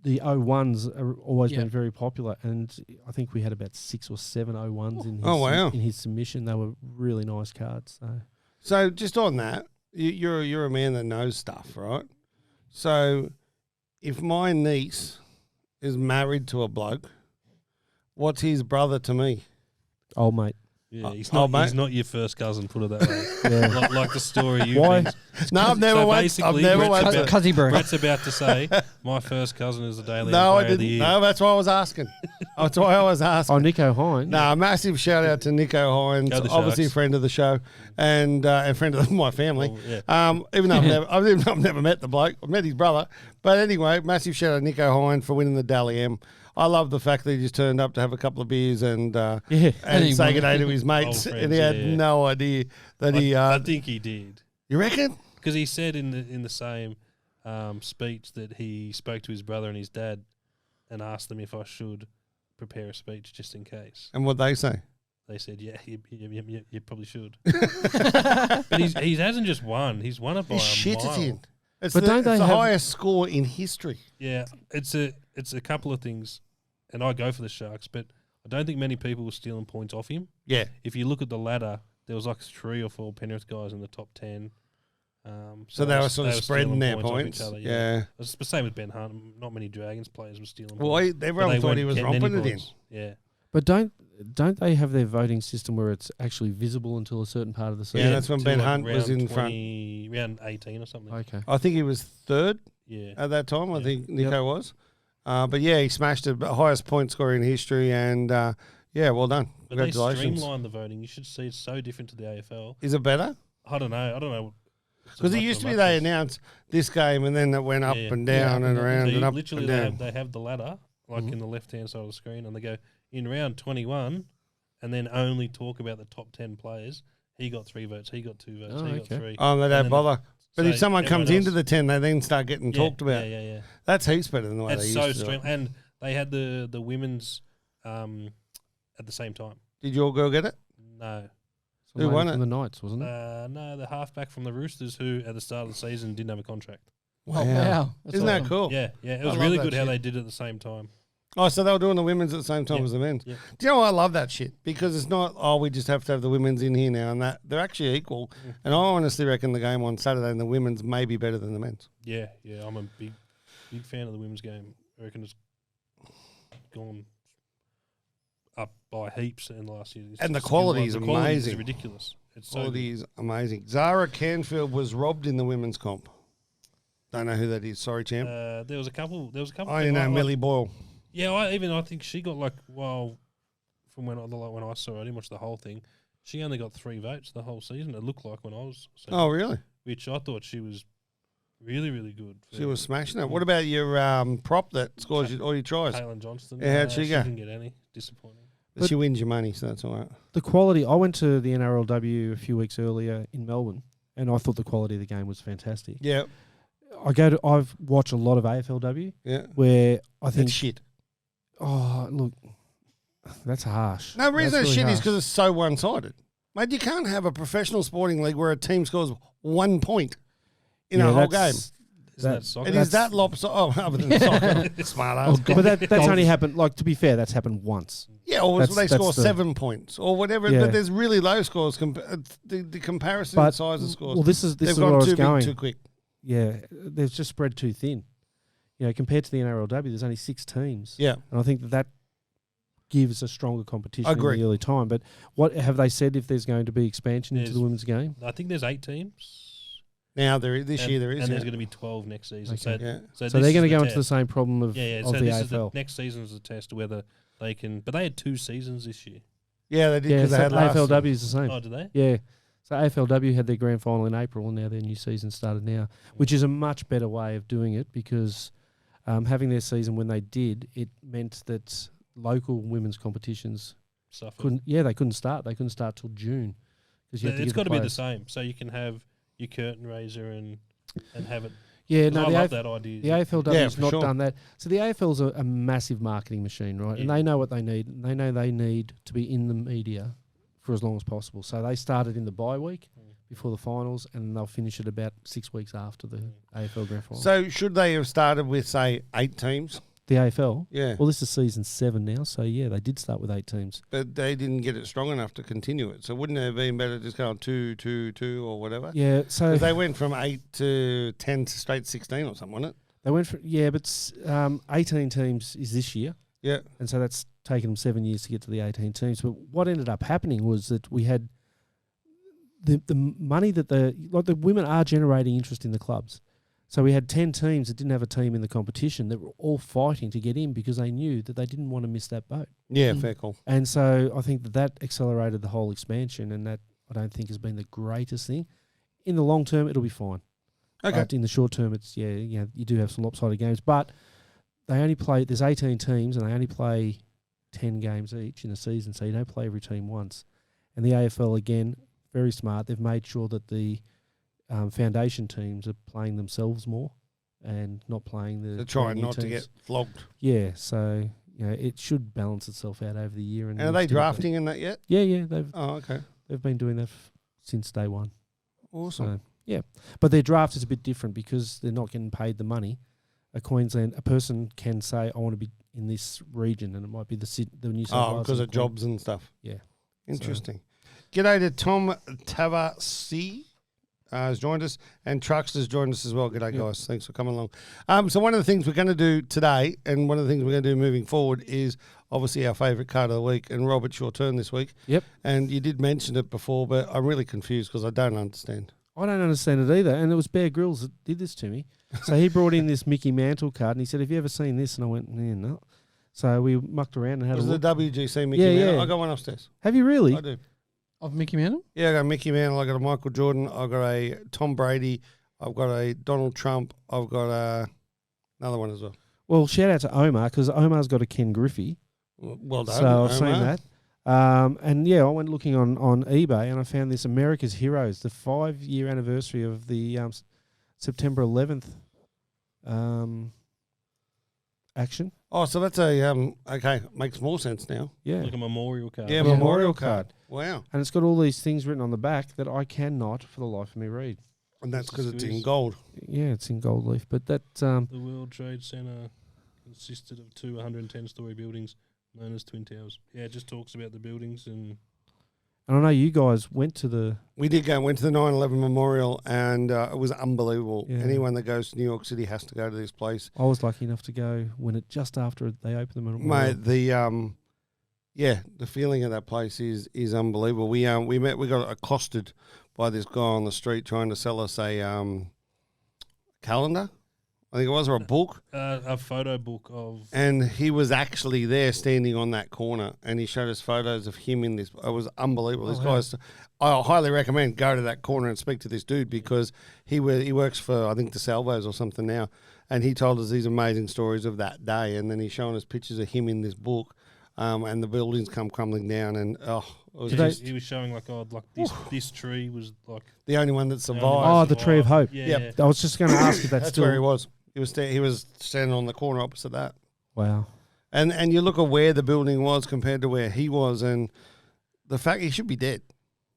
the 01s are always been very popular, and I think we had about 6 or 7 01s in his submission. They were really nice cards. So just on that, you're a man that knows stuff, right? So if my niece is married to a bloke, what's his brother to me? Old mate. Yeah, he's not your first cousin, put it that way. Yeah. like the story you Why? No, I've never once. Cuzzy bro. Brett's about to say, my first cousin is the Daily No, I Player of the didn't. Year. No, that's why I was asking. That's why I was asking. Oh, Nico Hine. No, massive shout out to Nico Hines, Go the obviously a Sharks. friend of the show and a friend of my family. Oh, yeah. Even though I've never met the bloke, I've met his brother. But anyway, massive shout out to Nico Hines for winning the Dally M. I love the fact that he just turned up to have a couple of beers and And say he good day to his mates, Old and he friends, had yeah. no idea that I think he did. You reckon? Because he said in the same speech that he spoke to his brother and his dad and asked them if I should prepare a speech just in case. And what they say? They said, yeah, you probably should. But he hasn't just won. He's won it by He's a shit it mile. in. It's But the, don't it's they the have- highest score in history. Yeah, it's a couple of things. And I go for the Sharks, but I don't think many people were stealing points off him. Yeah. If you look at the ladder, there was like 3 or 4 Penrith guys in the top 10. So they were sort of spreading stealing their off each points. other, Yeah. It's the same with Ben Hunt. Not many Dragons players were stealing Well, points. but everyone they thought he weren't was getting any romping it in. points. Yeah. But don't they have their voting system where it's actually visible until a certain part of the Yeah, season? that's when till Ben like Hunt was round in front. round 18 or something. Okay. I think he was third Yeah. at that time. I Yeah. think Nico was. But yeah, he smashed the highest point scorer in history, and yeah, well done. But they Congratulations. streamlined the voting. You should see it's so different to the AFL. Is it better? I don't know. Because it used to be they announced this game, and then it went up and down and around and up literally and down. they have the ladder like in the left-hand side of the screen, and they go in round 21 and then only talk about the top 10 players. He got 3 votes. He got 2 votes. Oh, he okay. got 3. Oh, they And don't then bother. But if so someone comes everyone into else- the 10, they then start getting talked about. Yeah. That's heaps better than the way It's they so used to do stream, it. and they had the women's at the same time. Did your girl get it? No, Who won From it? the Knights, wasn't it? no, the halfback from the Roosters who at the start of the season didn't have a contract. Oh, wow. That's Isn't that awesome. cool? Yeah, it I was love really that good how shit. they did it at the same time. Oh, so they were doing the women's at the same time Yeah. as the men's. Yeah. Do you know, I love that shit because it's not, we just have to have the women's in here now and that. They're actually equal. And I honestly reckon the game on Saturday and the women's may be better than the men's. Yeah, I'm a big fan of the women's game. I reckon it's gone up by heaps in the last year. And the just quality been is the quality amazing. is ridiculous. It's so Quality good. is amazing. Zara Canfield was robbed in the women's comp. Don't know who that is. Sorry, champ. There was a couple. I only know Millie Boyle. Yeah, I think she got from when I saw her, I didn't watch the whole thing. She only got 3 votes the whole season. It looked like when I was seeing Oh, it, really? which I thought she was really, really good. She was smashing it. What about your prop that scores all your tries? Kaylin Johnston. Yeah, how'd she go? Didn't get any. Disappointing. But she wins your money, so that's all right. The quality. I went to the NRLW a few weeks earlier in Melbourne, and I thought the quality of the game was fantastic. Yeah, I've watched a lot of AFLW yeah. where I think, It's shit. oh look, that's harsh. No, the reason That's it's shit really is harsh. because it's so one-sided. Mate, you can't have a professional sporting league where a team scores 1 point in a whole game. that's- Isn't that- that soccer? It is that lopsided. Oh, other than soccer. Smart ass. But that's only happened. Like, to be fair, that's happened once. Yeah, or That's- they that's score the- 7 points or whatever. Yeah. But there's really low scores. The comparison But size of scores. well, this is they've where I gone was too going. big too quick. Yeah, they've just spread too thin. You know, compared to the NRLW, there's only 6 teams. Yeah. And I think that gives a stronger competition Agree. in the early time. But what have they said if there's going to be expansion into There's- the women's game? I think there's 8 teams. Now this year there is. and there's yeah. going to be 12 next season. Okay. Yeah. So So this they're going to is go into the test. same problem of, Yeah. of So the this is the AFL. next season's the test whether they can. But they had 2 seasons this year. Yeah, they did Yeah, because so they had last. AFLW is the same. Oh, did they? Yeah. So AFLW had their grand final in April, and now their new season started now, which is a much better way of doing it because having their season when they did, it meant that local women's competitions suffered. They couldn't start. They couldn't start till June. It's got to be the same. So you can have your curtain raiser and have it. Yeah, 'cause no, I love that idea. The AFLW has not sure. done that. So the AFL's a massive marketing machine, right? And Yeah. they know what they need. And they know they need to be in the media for as long as possible. So they started in the bye week before the finals, and they'll finish it about 6 weeks after the AFL Grand Final. So should they have started with, say, 8 teams? The AFL? Yeah. Well, this is season 7 now, so yeah, they did start with 8 teams. But they didn't get it strong enough to continue it. So wouldn't it have been better just going 2, 2, 2 or whatever? Yeah, so Because they went from 8 to 10 to straight 16 or something, wasn't it? they went for 18 teams is this year, Yeah. and so that's taken them 7 years to get to the 18 teams. But what ended up happening was that we had the money that the women are generating interest in the clubs. So we had 10 teams that didn't have a team in the competition that were all fighting to get in because they knew that they didn't want to miss that boat. Yeah, fair call. And so I think that accelerated the whole expansion, and that I don't think has been the greatest thing. In the long term, it'll be fine. Okay. But in the short term, it's you do have some lopsided games, but they only play. There's 18 teams, and they only play 10 games each in a season, so you don't play every team once. And the AFL again, very smart. They've made sure that the foundation teams are playing themselves more and not playing the To try brand new not to teams. get flogged. Yeah, so it should balance itself out over the year. And And are they drafting in that yet? Yeah, they've Oh, okay. been doing that since day one. Awesome. So, yeah, but their draft is a bit different because they're not getting paid the money. A person can say, "I want to be in this region," and it might be the New South Wales. Because and of Queen- jobs and stuff. Yeah. Interesting. G'day to Tom Tavasi. Has joined us, and Trucks has joined us as well. G'day, guys. Thanks for coming along. So one of the things we're going to do today, and one of the things we're going to do moving forward, is obviously our favourite card of the week. And Rob, it's your turn this week. Yep. And you did mention it before, but I'm really confused because I don't understand. I don't understand it either. And it was Bear Grylls that did this to me. So he brought in this Mickey Mantle card, and he said, "Have you ever seen this?" And I went, "No." So we mucked around and had Was a the look. WGC Mickey Yeah, Mantle? yeah. I got one upstairs. Have you really? I do. Of Mickey Mantle? Yeah, I got a Mickey Mantle. I got a Michael Jordan. I got a Tom Brady. I've got a Donald Trump. I've got another one as well. Well, shout out to Omar because Omar's got a Ken Griffey. Well done. So I've seen Omar. that. And yeah, I went looking on eBay and I found this America's Heroes, the 5-year anniversary of the September 11th action. Oh, so that's a okay. Makes more sense now. Yeah. Like a memorial card. Yeah, Yeah. memorial card. Wow, And it's got all these things written on the back that I cannot, for the life of me, read. and that's because it's in Squeeze. gold. Yeah, it's in gold leaf, but that The World Trade Center consisted of 2 110-story buildings known as Twin Towers. Yeah, it just talks about the buildings and and I know you guys went to the We did go. Went to the 9/11 memorial, and it was unbelievable. Yeah. Anyone that goes to New York City has to go to this place, I was lucky enough to go when it just after they opened the memorial. mate. The feeling of that place is unbelievable. We got accosted by this guy on the street trying to sell us a calendar, I think it was, or a book. a photo book of And he was actually there standing on that corner, and he showed us photos of him in this. It was unbelievable. This guy's, I highly recommend go to that corner and speak to this dude because he works for, I think, the Salvos or something now. And he told us these amazing stories of that day. And then he's showing us pictures of him in this book, and the buildings come crumbling down. And, it was he was showing like this tree was like the only one that the only survived. one Oh, the Tree of Hope. Yeah, Yep. I was just going to ask if that's, That's still where he was. He was standing on the corner opposite that. Wow. And you look at where the building was compared to where he was, and the fact he should be dead.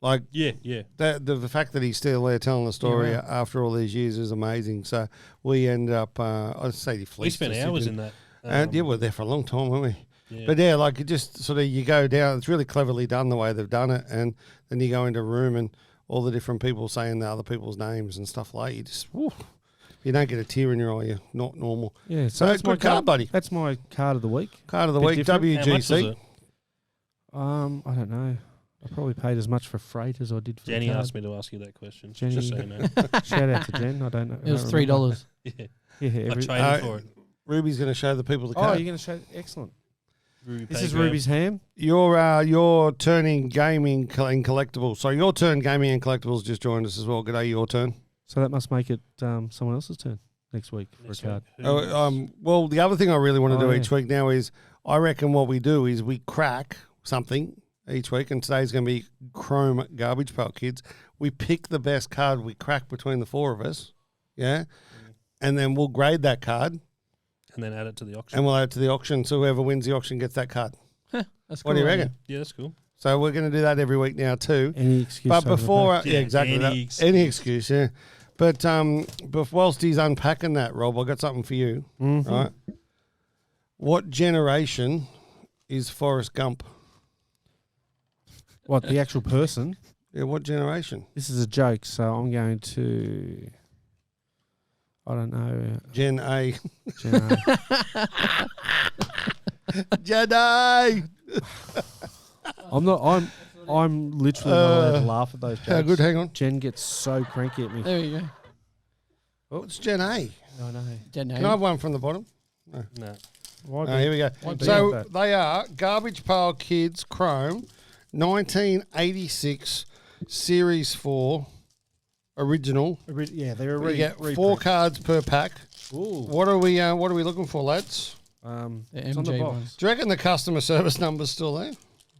Like yeah. the fact that he's still there telling the story after all these years is amazing. So we end up, I'd say he We fleeced spent us, hours didn't in that. And yeah, we're there for a long time, weren't we? Yeah. But yeah, like it just sort of you go down. It's really cleverly done the way they've done it, and then you go into a room and all the different people saying the other people's names and stuff like. You just, whew, if you don't get a tear in your eye, you're not normal. Yeah, So that's my card, buddy. That's my card of the week. Card of the Bit week, different. How much was WGC. it? I don't know. I probably paid as much for freight as I did for Jenny the card. asked me to ask you that question. Jenny- Just so you know. Shout out to Jen. I don't know. It was I don't remember. $3. Yeah. Yeah, I every, traded for it. Ruby's going to show the people the oh, card. you're going to show. Excellent. Ruby This Pay is Grab. Ruby's ham. Your turn in gaming and collectibles. So your turn gaming and collectibles just joined us as well. G'day, your turn. So that must make it someone else's turn next week for Next a card. week. Who Well, the other thing I really want to Oh, do yeah. each week now is I reckon what we do is we crack something each week, and today's going to be Chrome Garbage Pail Kids. We pick the best card we crack between the four of us, yeah, and then we'll grade that card, And then add it to the auction. and we'll add it to the auction. So whoever wins the auction gets that card. That's cool. What do you idea. reckon? Yeah, that's cool. So we're going to do that every week now too. Any excuse. But to have a before, back. yeah, exactly, any any excuse, yeah. But whilst he's unpacking that, Rob, I've got something for you, right? What generation is Forrest Gump? What, the actual person? Yeah, what generation? This is a joke, so I'm going to. I don't know. Gen A. Gen A. Gen A. I'm literally not allowed to laugh at those jokes. How good? Hang on. Jen gets so cranky at me. There you go. Oh, it's Gen A. No, no. Gen Can I have one from the bottom? No. Why Oh, here we go. Why be So like that? they are Garbage Pail Kids Chrome, 1986 Series 4 original. Yeah, they're a You get 4 cards per pack. Ooh. What are we looking for, lads? The It's on the MJ box. ones. Do you reckon the customer service number's still there?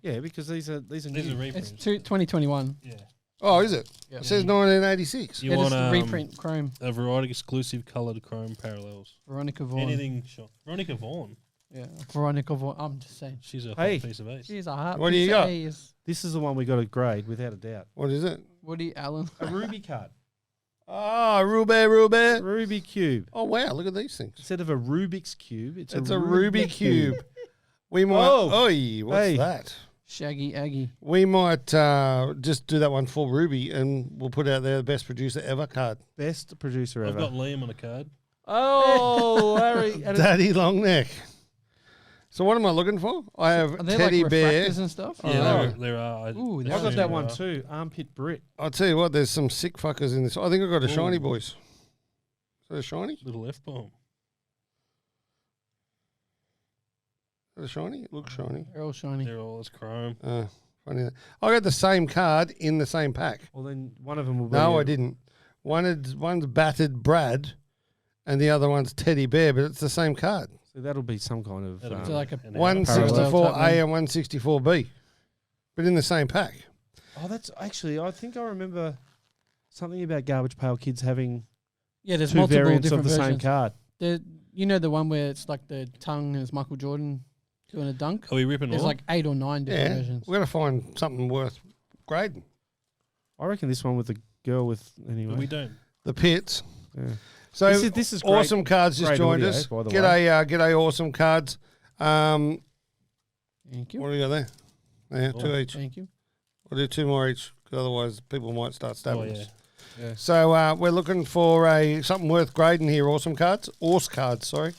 Yeah, because these are These are new. reprints. It's 2021. Yeah. Oh, is it? Yep. It says 1986. You Yeah, want this is reprint Chrome. a variety exclusive coloured chrome parallels. Veronica Vaughn. Anything shot. Veronica Vaughn. Yeah, Veronica Vaughn. I'm just saying. She's a Hey. hot piece of ace. She's a hot What do you piece of got? ace. This is the one we got to grade without a doubt. What is it? Woody Allen. A ruby card. Oh, Ruby. Ruby cube. Oh, wow, look at these things. Instead of a Rubik's cube, it's It's a Ruby cube. We might. Oh. Oi, what's Hey. that? Shaggy Aggie. We might just do that one for Ruby, and we'll put out there the best producer ever card. Best producer I've ever. got Liam on a card. Oh, Larry. And it's- Daddy Longneck. So what am I looking for? I have Are there Teddy like Bear. refractors and stuff? Yeah, Oh. there are. Ooh, I there's got two. that one too. Armpit Brit. I'll tell you what, there's some sick fuckers in this. I think I got a shiny, boys. Is that a shiny? Is Little F bomb. that a shiny? It looks shiny. They're all shiny. They're all as chrome. Funny. I got the same card in the same pack. Well, then one of them will be. No, I didn't. One's Battered Brad, and the other one's Teddy Bear, but it's the same card. So that'll be some kind of. That'll So like a an 164A Parallel and 164B, but in the same pack. Oh, that's actually. I think I remember something about Garbage Pail Kids having Yeah, there's two multiple variants of different the same versions. card. You know the one where it's like the tongue is Michael Jordan doing a dunk? Are we ripping There's all? like 8 or 9 different Yeah, versions. we're gonna find something worth grading. I reckon this one with the girl with anyway. But we don't. The Pits. Yeah. So This is great. awesome cards just great joined audio, us. by the G'day, awesome cards. Thank you. What do you got there? Yeah, Oh. 2 each. Thank you. We'll do 2 more each. Otherwise, people might start stabbing Oh, yeah. us. So we're looking for something worth grading here. Awesome cards. Awesome cards, sorry.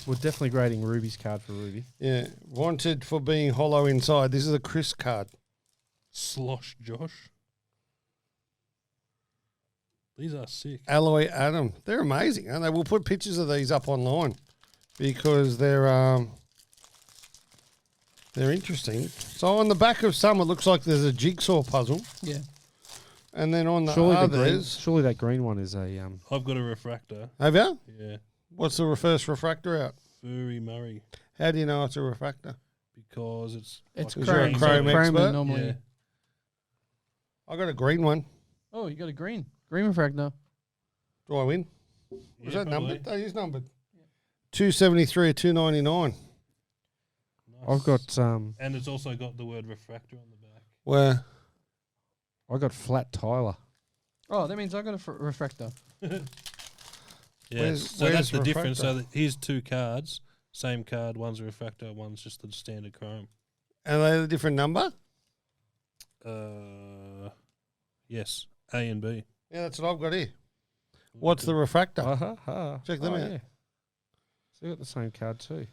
We're definitely grading Ruby's card for Ruby. Yeah. Wanted for being hollow inside. This is a Chris card. Slosh Josh. These are sick. Alloy Adam. They're amazing, aren't they? We'll put pictures of these up online because they're interesting. So on the back of some, it looks like there's a jigsaw puzzle, Yeah. and then on the Surely others, that green one is a I've got a refractor. have you? Yeah. What's the reverse refractor out? Furry Murray. How do you know it's a refractor? Because it's It's Is you're a chrome. chrome so expert? normally. Yeah. I got a green one. Oh, you got a green. Green refractor. Do I win? Yeah, Was that probably. numbered? That is numbered. 273 or 299. Nice. I've got And it's also got the word refractor on the back. Where? I got Flat Tyler. Oh, that means I got a refractor. Yeah. Where's- so where's that's the difference. refractor? So that here's 2 cards. Same card. One's a refractor. One's just the standard chrome. Are they a different number? Yes. A and B. Yeah, that's what I've got here. What's the refractor? Check them out. Yeah. So you got the same card too.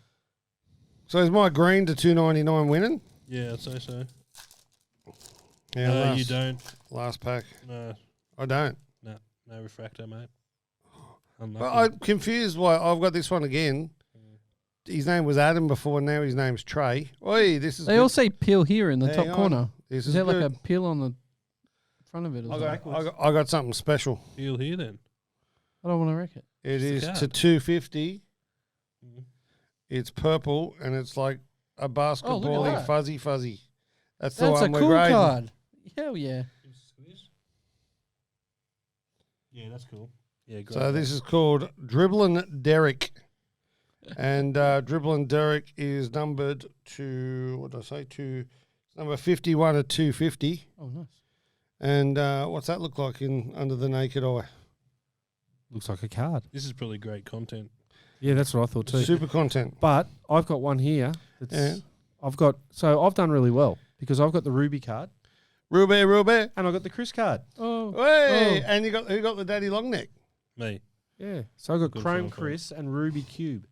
So is my green to 299 winning? Yeah, I'd say so. Yeah, No, last, you don't. Last pack. No, I don't. no refractor, mate. But I'm confused why I've got this one again. His name was Adam before, now his name's Trey. Oi, this is They good. all say peel here in the Hang top on. corner. This Is there like good. a peel on the front of it? Or something? I got something special. Feel here then. I don't want to wreck it. It It's the is card. to 250. Mhm. It's purple and it's like a basketball that. fuzzy. That's the That's a one we're cool grading. card. Hell yeah. Yeah, that's cool. Yeah, great. So this is called Dribbling Derek. And Dribbling Derek is numbered to, what did I say, to number 51 at 250. Oh, nice. And what's that look like in under the naked eye? Looks like a card. This is probably great content. Yeah, that's what I thought too. Super content. But I've got one here. Yeah. I've done really well because I've got the Ruby card Ruby. and I've got the Chris card. Oh, Hey, and who got the daddy long neck? Me. Yeah. So I've got Good Chrome film. Chris and Ruby Cube.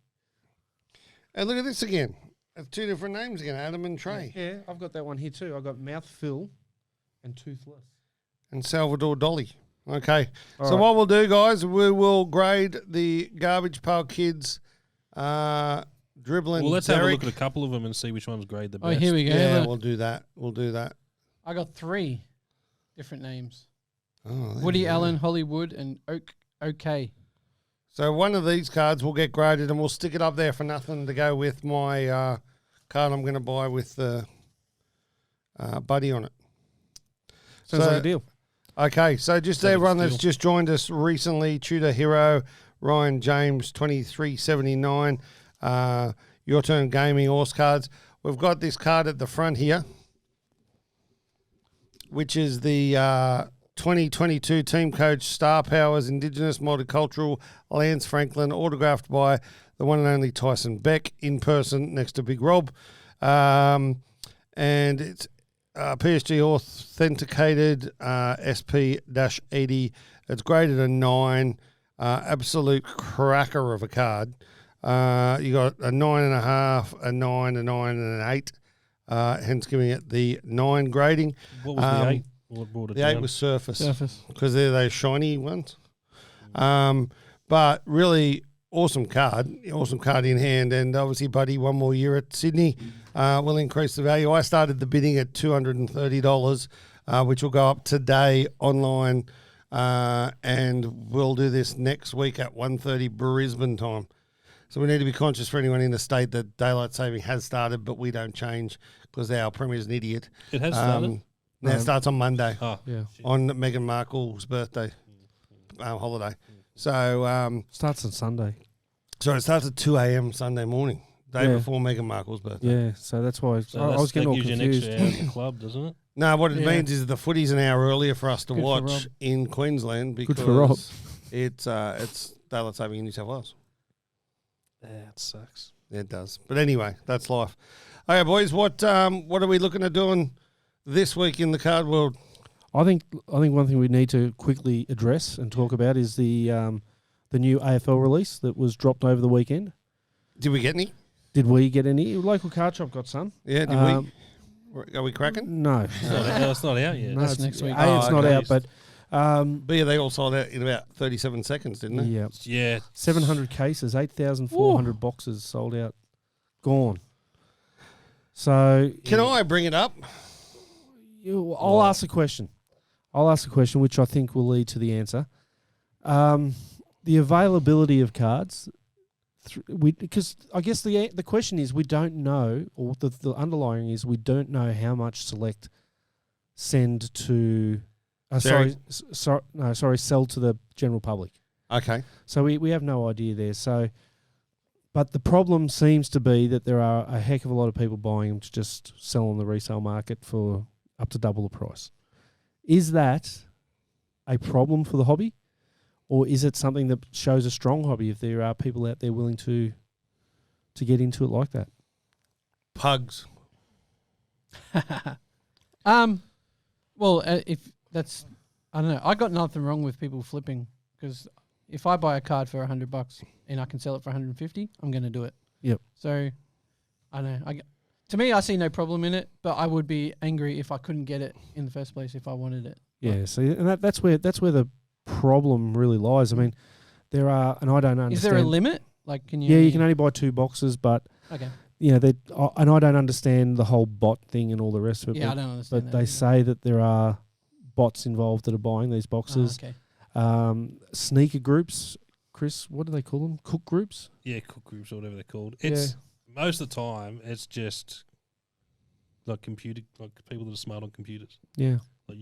And look at this again. That's two different names again, Adam and Trey. Yeah, I've got that one here too. I've got Mouth Phil and Toothless. And Salvador Dolly. Okay. All So right. what we'll do, guys, we will grade the Garbage Pail Kids dribbling. Well, let's have a Derek. look at a couple of them and see which ones grade the oh, best. here we go. Yeah, Look. we'll do that. We'll do that. I got 3 different names. Oh, there Woody you go. Allen, Hollywood, and OK. So one of these cards will get graded, and we'll stick it up there for nothing to go with my card I'm going to buy with the buddy on it. Sounds So- like a deal. Okay, so just Sounds everyone like a that's steal. just joined us recently, Tudor Hero, Ryan James, 2379, Your Turn Gaming, Horse Cards. We've got this card at the front here, which is the 2022 Team Coach Star Powers Indigenous Multicultural Lance Franklin, autographed by the one and only Tyson Beck in person next to Big Rob. And it's PSG authenticated SP-80. It's graded a 9. Absolute cracker of a card. You got a 9.5, a 9, a 9, and an 8. Hence giving it the 9 grading. What was the 8? What brought it The down? 8 was surface Surface. because they're those shiny ones. But really awesome card in hand, and obviously, buddy, one more year at Sydney will increase the value. I started the bidding at $230, which will go up today online, and we'll do this next week at 1:30 Brisbane time. So we need to be conscious for anyone in the state that daylight saving has started, but we don't change because our premier's an idiot. It has started. Now it starts on Monday Oh, Yeah. on Meghan Markle's birthday holiday. So, Starts on Sunday. so it starts at 2 a.m. Sunday morning, day Yeah. before Meghan Markle's birthday. Yeah, so that's why so I was getting all that gives confused. you an extra hour at the club, doesn't it? No, what it Yeah. means is the footy's an hour earlier for us to Good for watch Rob. in Queensland because Good for Rob. it's daylight saving in New South Wales. That sucks. It does. But anyway, that's life. Okay, boys, what are we looking at doing this week in the card world? I think one thing we need to quickly address and talk about is the new AFL release that was dropped over the weekend. Did we get any? Did we get any? Local card shop got some. Yeah, did Um, we? Are we cracking? No, It's not out yet. no, That's it's- next week. A, it's Oh, not okay. out, but But yeah, they all sold out in about 37 seconds, didn't they? yeah, Yeah. 700 cases, 8,400 boxes sold out, gone. So Can I bring it up? I'll ask a question. Which I think will lead to the answer. The availability of cards, because I guess the question is we don't know, or the underlying is we don't know how much Select send to. Jerry? Sell to the general public. Okay. So we have no idea there. So, but the problem seems to be that there are a heck of a lot of people buying them to just sell on the resale market for up to double the price. Is that a problem for the hobby, or is it something that shows a strong hobby if there are people out there willing to get into it like that? Pugs. Well, if that's, I don't know. I got nothing wrong with people flipping because if I buy a card for $100 and I can sell it for 150, I'm going to do it. Yep. So, I don't know. To me, I see no problem in it, but I would be angry if I couldn't get it in the first place if I wanted it. Yeah. So and that's where the problem really lies. I mean, there are, and I don't understand. Is there a limit? Like, can you? Yeah, you can only buy 2 boxes, but Okay. you know, and I don't understand the whole bot thing and all the rest of it. Yeah, I but, don't understand. but that they either. say that there are bots involved that are buying these boxes. Okay. Sneaker groups, Chris, what do they call them? Cook groups? Yeah, cook groups or whatever they're called. Yeah. It's most of the time it's just like people that are smart on computers, Yeah. like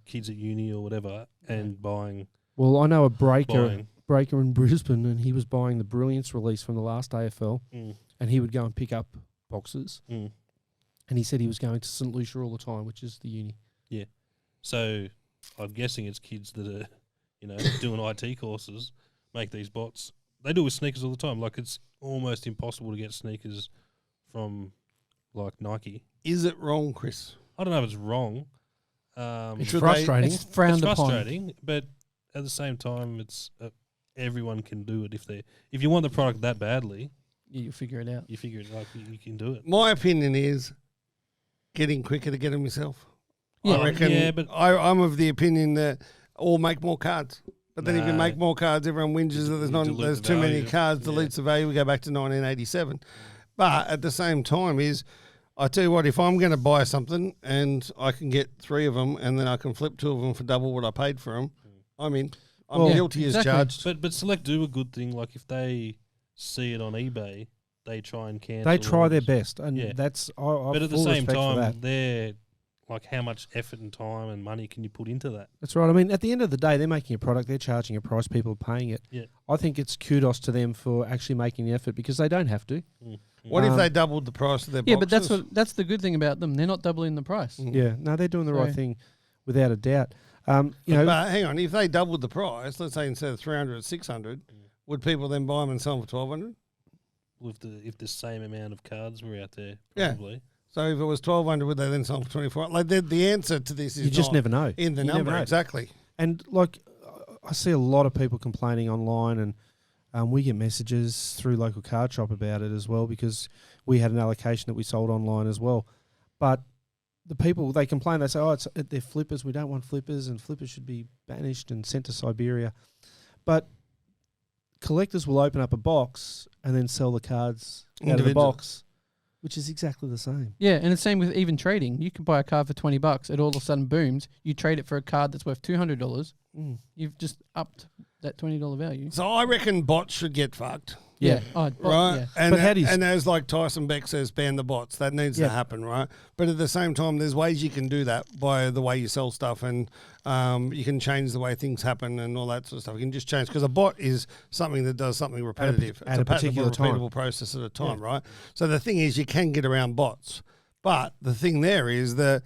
kids at uni or whatever, and buying. Well, I know a breaker in Brisbane, and he was buying the Brilliance release from the last AFL, and he would go and pick up boxes, and he said he was going to St Lucia all the time, which is the uni. Yeah, so I'm guessing it's kids that are, doing IT courses make these bots. They do it with sneakers all the time. Like, it's almost impossible to get sneakers from like Nike. Is it wrong, Chris? I don't know if it's wrong. It's Should frustrating. they- It's frowned It's upon. frustrating, but at the same time, it's everyone can do it if you want the product that badly. Yeah, you figure it out. You figure it like you can do it. My opinion is getting quicker to get them yourself. Yeah. I reckon. Yeah, but- I'm of the opinion that all make more cards. But then if you No. make more cards, everyone whinges that dilute there's the too many value. cards, Yeah. deletes the value. We go back to 1987. But at the same time I tell you what, if I'm going to buy something and I can get 3 of them and then I can flip 2 of them for double what I paid for them, I'm in. I'm Well, guilty as exactly. charged. But Select do a good thing. Like, if they see it on eBay, they try and cancel. They try their orders. best, and Yeah. that's I But at the full same respect for that. time, they're like, how much effort and time and money can you put into that? That's right. I mean, at the end of the day, they're making a product. They're charging a price. People are paying it. Yeah. I think it's kudos to them for actually making the effort because they don't have to. What if Um, they doubled the price of their Yeah, boxes? but that's the good thing about them. They're not doubling the price. Yeah. No, they're doing the right So- thing, without a doubt. But hang on, if they doubled the price, let's say instead of 300 at 600, would people then buy them and sell them for 1,200? If the same amount of cards were out there, Yeah. probably. So if it was 1,200, would they then sell them for 24? Like the answer to this is you just not never know. in the You never number know. exactly. And like, I see a lot of people complaining online, and we get messages through local card shop about it as well because we had an allocation that we sold online as well. But the people, they complain. They say, "Oh, they're flippers. We don't want flippers, and flippers should be banished and sent to Siberia." But collectors will open up a box and then sell the cards out of the Individual. box, which is exactly the same. Yeah, and the same with even trading. You can buy a card for $20. It all of a sudden booms. You trade it for a card that's worth $200. You've just upped that $20 value. So I reckon bots should get fucked. Yeah. Oh, Right, Yeah. and But how do you- and as like Tyson Beck says, ban the bots. That needs to Yeah. happen, right? But at the same time, there's ways you can do that by the way you sell stuff, and you can change the way things happen and all that sort of stuff. You can just change because a bot is something that does something repetitive at a particular time. repeatable process at a time, right? So the thing is, you can get around bots, but the thing there is that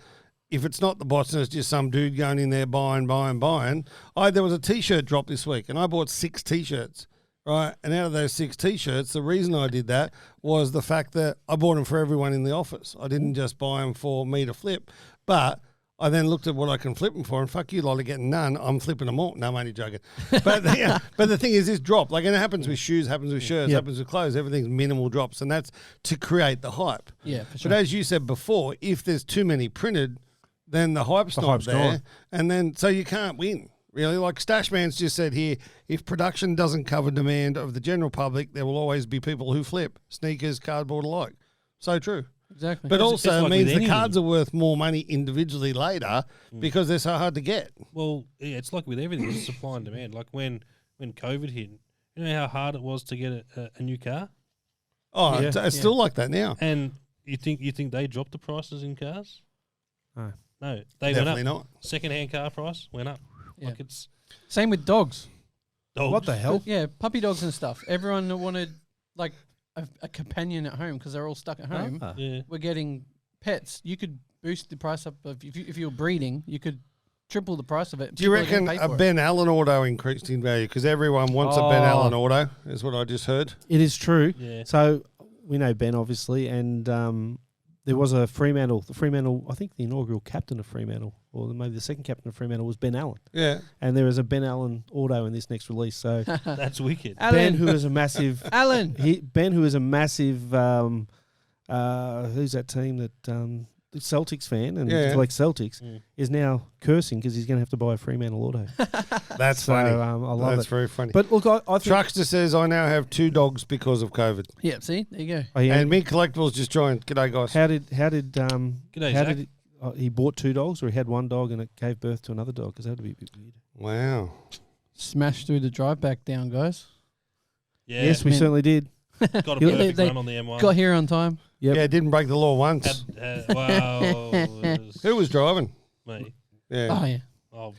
if it's not the bots and it's just some dude going in there buying, there was a T-shirt drop this week, and I bought 6 T-shirts. Right, and out of those 6 T-shirts, the reason I did that was the fact that I bought them for everyone in the office. I didn't just buy them for me to flip, but I then looked at what I can flip them for, and fuck you, lot are getting none. I'm flipping them all. No, I'm only joking. But but the thing is, this drop, like, and it happens with shoes, happens with shirts, happens with clothes. Everything's minimal drops, and that's to create the hype. Yeah, for sure. But as you said before, if there's too many printed, then the hype's not there, gone. and then so you can't win. Really, like Stashman's just said here, if production doesn't cover demand of the general public, there will always be people who flip sneakers, cardboard alike. So true. Exactly. But It's also like it with means the anything. cards are worth more money individually later because they're so hard to get. Well, yeah, it's like with everything, it's supply and demand. Like when COVID hit, you know how hard it was to get a new car, Oh, Yeah. it's still like that now. and you think they dropped the prices in cars? No. No, they Definitely went up. not. Second-hand car price went up. Yeah. Like it's Same with dogs. dogs. What the hell? Yeah, puppy dogs and stuff. Everyone wanted like a companion at home because they're all stuck at home. Ah. Yeah. We're getting pets. You could boost the price up of if you're breeding. You could triple the price of it. Do you People are gonna reckon pay a for it. Ben Allen auto increased in value? Because everyone wants a Ben Oh. Allen auto, is what I just heard. It is true. Yeah. So we know Ben, obviously, and there was a Fremantle. The Fremantle, I think the inaugural captain of Fremantle, or maybe the second captain of Fremantle, was Ben Allen. Yeah. And there is a Ben Allen auto in this next release. So That's wicked. Ben, Alan, who is a massive, Alan. Ben, who is a massive, who's that team that the Celtics fan and Yeah. like Celtics, Mm. is now cursing because he's going to have to buy a Fremantle auto. That's So funny. I love That's it. very funny. But look, I think. Truckster says, I now have 2 dogs because of COVID. Yeah, see, there you go. Oh, yeah. And Mint Collectibles just joined. G'day, guys. How did G'day, how Zach. did he bought 2 dogs, or he had 1 dog and it gave birth to another dog? Because that would be a bit weird. Wow. Smash through the drive back down, guys. Yeah. Yes, we Man. certainly did. Got a Yeah, perfect they run on the M1. Got here on time. Yep. Yeah, didn't break the law once. Wow. Who was driving? Me. Yeah. Oh yeah. Oh,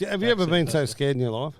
Have you ever been so personally. scared in your life?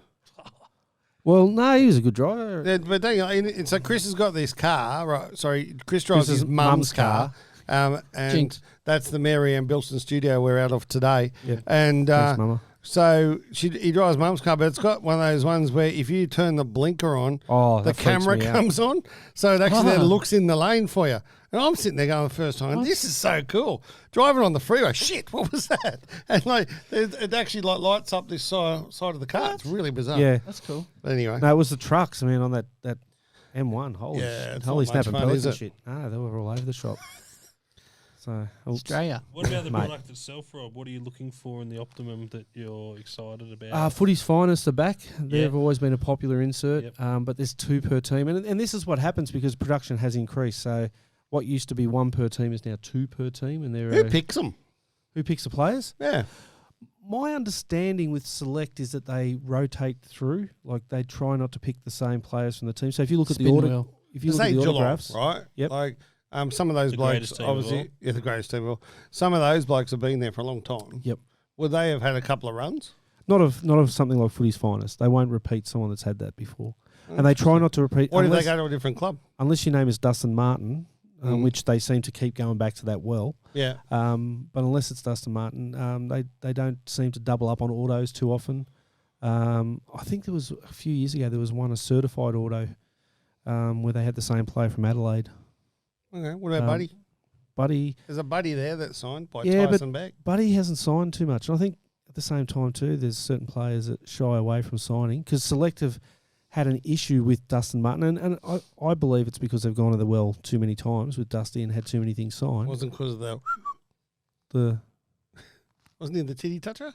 Well, no, he was a good driver. Yeah, but don't you, and so Chris has got this car, right? Sorry, Chris drives Chris's his mum's mum's car. And Jinx. that's the Mary Ann Bilston studio we're out of today. Yep. And Thanks, Mama. so he drives mum's car, but it's got one of those ones where if you turn the blinker on, Oh, the that freaks camera me out. comes on. So it actually then Ah. looks in the lane for you. And I'm sitting there going the first time, this is so cool. Driving on the freeway, shit, what was that? And like it actually like lights up this side of the car. It's really bizarre. Yeah. That's cool. But anyway. No, it was the trucks, man, on that M1. Holy, Yeah, it's holy not much snap and fun, pellets is and it? shit. Ah, they were all over the shop. So, oops. Australia. What about the Mate. product itself, Rob? What are you looking for in the Optimum that you're excited about? Footy's finest are back. They've Yeah. always been a popular insert, Yep. but there's 2 per team. And this is what happens because production has increased. So what used to be 1 per team is now 2 per team. And Who picks them? who picks the players? Yeah. My understanding with Select is that they rotate through. Like they try not to pick the same players from the team. So if you look at Spin the the order, wheel. if you Say look at the Geelong, autographs, right? Yep. Like some of those The blokes, greatest team of obviously, all. yeah, the greatest team of all. Some of those blokes have been there for a long time. Yep. Would they have had a couple of runs? not of something like Footy's finest. They won't repeat someone that's had that before, and they try not to repeat. Or did they unless, go to a different club? unless your name is Dustin Martin, Mm. which they seem to keep going back to that well. Yeah. But unless it's Dustin Martin, they don't seem to double up on autos too often. I think there was a few years ago there was a certified auto where they had the same player from Adelaide. Okay. What about Um, Buddy? Buddy, There's a Buddy there that's signed by Yeah, but- Tyson Beck. Buddy hasn't signed too much. And I think at the same time too, there's certain players that shy away from signing because Select have had an issue with Dustin Martin, and I believe it's because they've gone to the well too many times with Dusty and had too many things signed. Wasn't because of The wasn't he the titty toucher?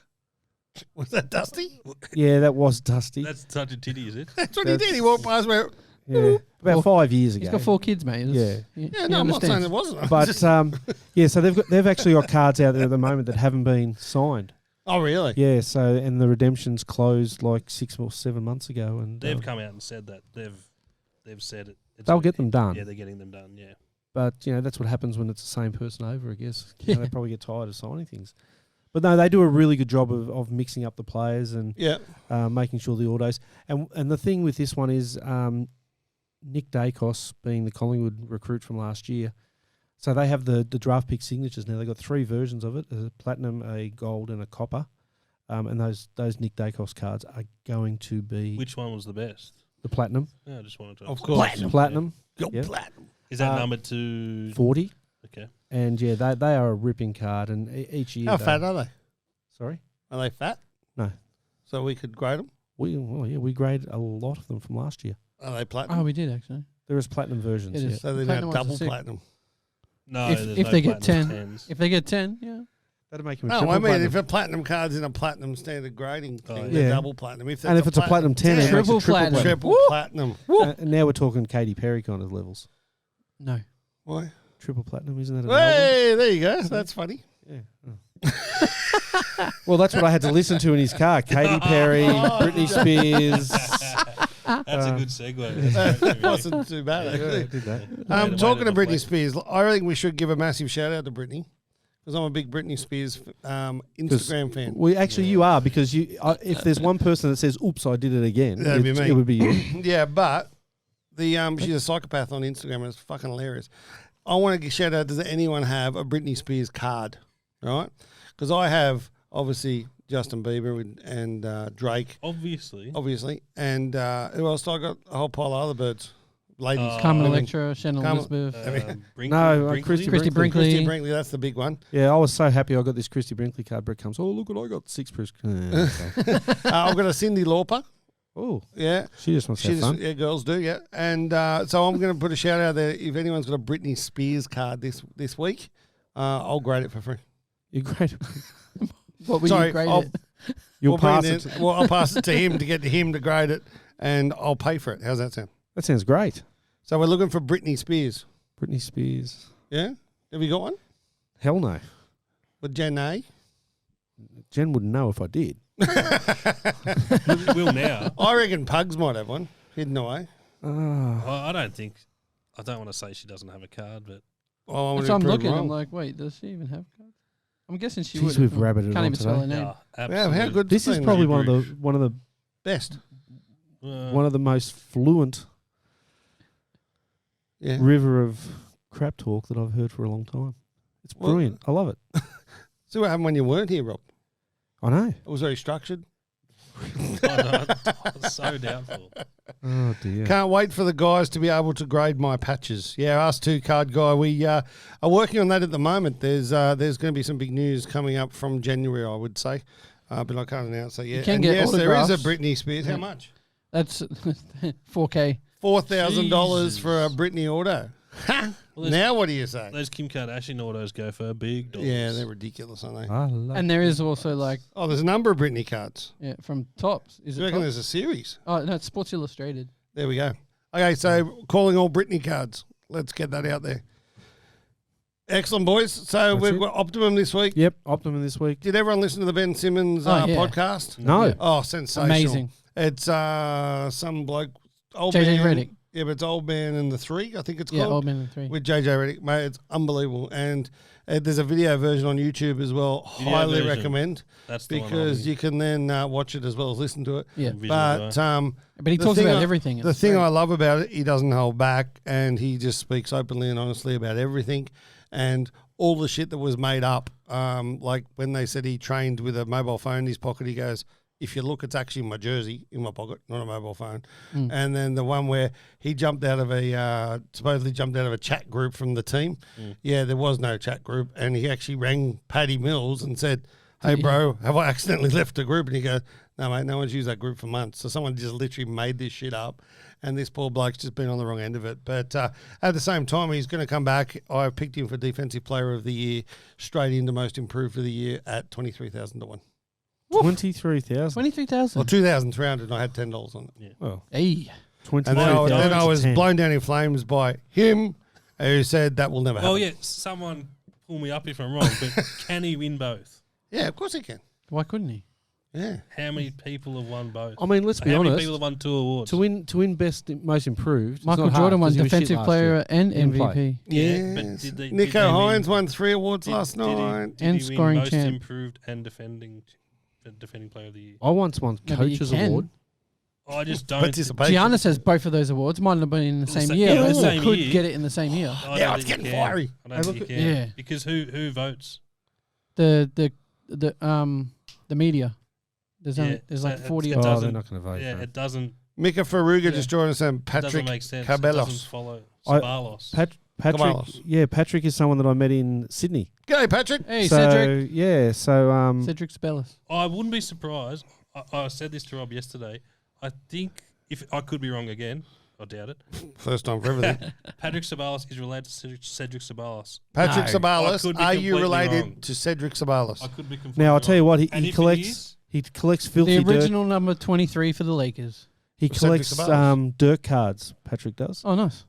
Was that Dusty? yeah, that was Dusty. That's touch a titty, is it? That's what he did. He walked past me. Yeah, about 5 years ago. He's got 4 kids, mate. Yeah. Yeah, no, I'm not saying it wasn't. But yeah, so they've actually got cards out there at the moment that haven't been signed. Oh, really? Yeah, so and the redemptions closed like 6 or 7 months ago, and They've come out and said that. They've said it. It's they'll like- get them done. Yeah, they're getting them done, yeah. But that's what happens when it's the same person over, I guess. They probably get tired of signing things. But no, they do a really good job of mixing up the players and Yeah. making sure the autos. And the thing with this one is Nick Dacos being the Collingwood recruit from last year. So they have the draft pick signatures now. They've got 3 versions of it, a platinum, a gold and a copper. And those Nick Dacos cards are going to be Which one was the best? the platinum. Yeah, I just wanted to Of ask. course. Platinum, Go Yeah. platinum. Is that Uh, numbered to 40. Okay. And yeah, they are a ripping card. And each year. How fat are they? Sorry? Are they fat? No. So we could grade them? We graded a lot of them from last year. Are they platinum? Oh, we did actually. There is platinum versions. It is. Yeah. So they're Platinum now ones are double sick. platinum. No, If- there's if no they get platinum 10. tens. If they get 10, yeah. That'd make him a No, triple I mean, platinum. if a platinum card's in a platinum standard grading thing, Oh, they're yeah. double platinum. If and if it's a platinum 10, it makes it Triple triple platinum. platinum. triple platinum. And now we're talking Katy Perry kind of levels. No. Why? Triple platinum, isn't that an album? Hey, there you go. That's funny. Yeah. Well, that's what I had to listen to in his car. Katy Perry, Britney Spears. That's a good segue. That's great, That really. wasn't too bad, actually. Did that. Wait Talking a to Britney minute. Spears, I think we should give a massive shout out to Britney because I'm a big Britney Spears Instagram fan. Well, actually, you are because if there's one person that says, "Oops, I did it again," That'd be me. it would be you. Yeah, but she's a psychopath on Instagram and it's fucking hilarious. I want to shout out, does anyone have a Britney Spears card, right? Because I have, obviously, Justin Bieber and Drake, Obviously. and who else? I got a whole pile of other birds, ladies. Carmen women. Electra, Shannon Carmen- Elizabeth. Brinkley, No, Brinkley? Christy Christy Brinkley. Brinkley. Christy Brinkley, that's the big one. Yeah, I was so happy I got this Christy Brinkley card. Brett comes, oh, look what I got, 6 per. Okay. I've got a Cyndi Lauper. Oh, Yeah. she just wants to have fun. Yeah, girls do, yeah. And so I'm going to put a shout out there. If anyone's got a Britney Spears card this week, I'll grade it for free. You're great. What would Sorry, you grade I'll- it? You'll bring pass it it. in- well, I'll pass it to him to get him to grade it, and I'll pay for it. How's that sound? That sounds great. So we're looking for Britney Spears. Britney Spears. Yeah? Have you got one? Hell no. With Jen A? Jen wouldn't know if I did. Will now. I reckon Pugs might have one hidden away. Oh, I don't think. I don't want to say she doesn't have a card, but Oh, I want That's to what I'm prove looking. wrong. I'm like, wait, does she even have cards? I'm guessing she Jeez, would. we've rabbited Can't on even spell her today. name. yeah, Yeah, absolutely. how good? This is probably one of the best. one of the most fluent Yeah. river of crap talk that I've heard for a long time. It's Well- brilliant. I love it. See what happened when you weren't here, Rob? I know. It was very structured. I'm so doubtful. Oh dear. Can't wait for the guys to be able to grade my patches. Yeah, us two card guy. We are working on that at the moment. There's going to be some big news coming up from January, I would say, but I can't announce it yet. can And get yes, there is a autographs. Britney Spears. How Yeah. much? That's 4K. $4,000 for a Britney auto. Ha! Well, Now what do you say? Those Kim Kardashian autos go for big dollars. Yeah, they're ridiculous, aren't they? I love And there is also like Oh, there's a number of Britney cards. from Tops. Is Do you it reckon Tops? there's a series? Oh no, it's Sports Illustrated. There we go. Okay, so calling all Britney cards. Let's get that out there. Excellent, boys. So That's we've it. got Optimum this week. Yep, Optimum this week. Did everyone listen to the Ben Simmons Oh, yeah. podcast? No. Yeah. Oh, sensational. Amazing. It's some bloke, old JJ man. Redick. Yeah, but it's Old Man and the Three, I think it's Yeah, called. Old Man and 3. With JJ Redick. Mate, it's unbelievable. And there's a video version on YouTube as well. Video Highly version. recommend That's the because one. you can then watch it as well as listen to it. Yeah, But but he the talks thing about I- everything. the thing I love about it, he doesn't hold back and he just speaks openly and honestly about everything and all the shit that was made up. Like when they said he trained with a mobile phone in his pocket, he goes, if you look, it's actually my jersey in my pocket, not a mobile phone. And then the one where he jumped out of supposedly jumped out of a chat group from the team. Yeah, there was no chat group. And he actually rang Paddy Mills and said, hey, bro, have I accidentally left the group? And he goes, no, mate, no one's used that group for months. So someone just literally made this shit up. And this poor bloke's just been on the wrong end of it. But at the same time, he's going to come back. I picked him for Defensive Player of the Year, straight into Most Improved of the Year at 23,000 to 1. 23,000. 23,000. Or 2,300, and I had $10 on it. Well, Hey, 23,000. And then I was 10. blown down in flames by him, who said that will never happen. Oh, yeah, someone pull me up if I'm wrong, but can he win both? Yeah, of course he can. why couldn't he? Yeah. How many people have won both? I mean, let's be How many honest. people have won 2 awards? To win best, most improved. it's Michael not hard Jordan won 'cause he was shit Defensive last Player year. and Didn't play. MVP. Yeah, but Yes. did they- Nico did they win- Hines won 3 awards last Did he- night. did And he win scoring most champ. improved and defending player of the year? I once won No, but you Coach's can. Award. I just don't. Participation. Giannis has both of those awards. Might have been in the same year, yeah, but the he same could year. get it in the same year. I Yeah, don't it's think getting you can. fiery. I don't think you can. Yeah. Because who votes? The media. There's Yeah, only, there's like it 40 it of Oh, them. doesn't- they're not going to vote. Yeah, for it. it doesn't. Mika Faruga Yeah. just joined us and It doesn't Patrick make sense. It Carbelos. doesn't follow I- Sabalos. Patrick, Caballos. yeah, Patrick is someone that I met in Sydney. G'day, Patrick. Hey, so Cedric. yeah, so Cedric Spellis. I wouldn't be surprised. I said this to Rob yesterday. I think if I could be wrong again, I doubt it. First time for everything. Patrick Sabalos is related to Cedric Sabalos. Patrick No. I Sabalos, could be are you completely related wrong. to Cedric Sabalos? I could be completely now I'll tell you what, And he if collects is, he collects filthy The dirt. original number 23 for the Lakers. He Cedric collects Sabalos. dirt cards. Patrick does. Oh, nice.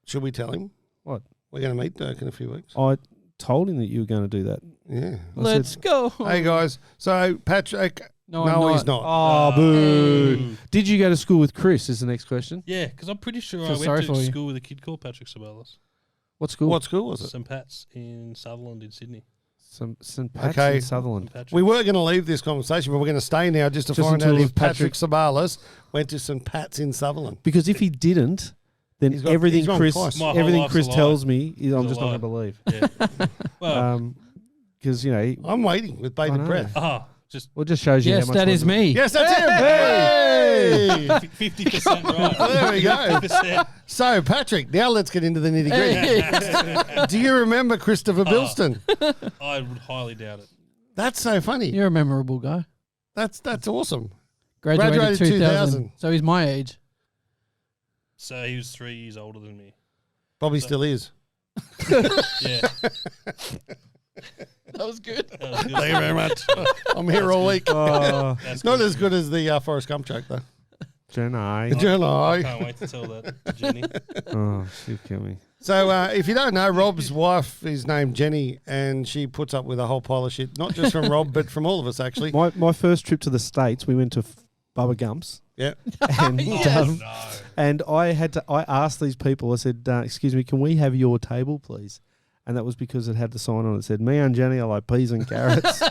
Should we tell him? What? We're going to meet Dirk in a few weeks. I told him that you were going to do that. Yeah. I Let's said, go. Hey, guys. So, Patrick. No, No, I'm he's not. Oh, boo! Hey. Did you go to school with Chris? Is the next question. Yeah, because I'm pretty sure I Feel went sorry to for you. school with a kid called Patrick Sabalos. What school? What school was it? St. Pat's in Sutherland in Sydney. St. Pat's Okay. in Sutherland. St. Patrick. We were going to leave this conversation, but we're going to stay now just to Just find out until if Patrick Patrick- Sabalos went to St. Pat's in Sutherland. Because if he didn't, then He's got- everything he's gone Chris twice. My whole everything life's Chris a lie. tells me, I'm It's a just not lie. going to believe. Yeah. Well, Because you know, I'm waiting with bated know. breath. just well, it just shows you. Yes, how much that is wasn't- me. Yes, that's him. Hey! 50% right. There we go. 50%. So, Patrick, now let's get into the nitty gritty. Do you remember Christopher Bilston? I would highly doubt it. That's so funny. You're a memorable guy. That's awesome. Graduated, Graduated 2000. 2000. So he's my age. So he was 3 years older than me. Probably still is. Yeah. That was good. That was good. Thank you very much. I'm here all week. Oh, That's Not good. as good as the Forrest Gump joke, though. Jenny. July. Can't wait to tell that to Jenny. Oh, she'd kill me. So, if you don't know, Rob's wife is named Jenny, and she puts up with a whole pile of shit, not just from Rob, but from all of us, actually. My first trip to the States, we went to Bubba Gump's. Yeah. And Yes. and I asked these people. I said, "Excuse me, can we have your table, please?" And that was because it had the sign on it that said, "Me and Jenny, I like peas and carrots."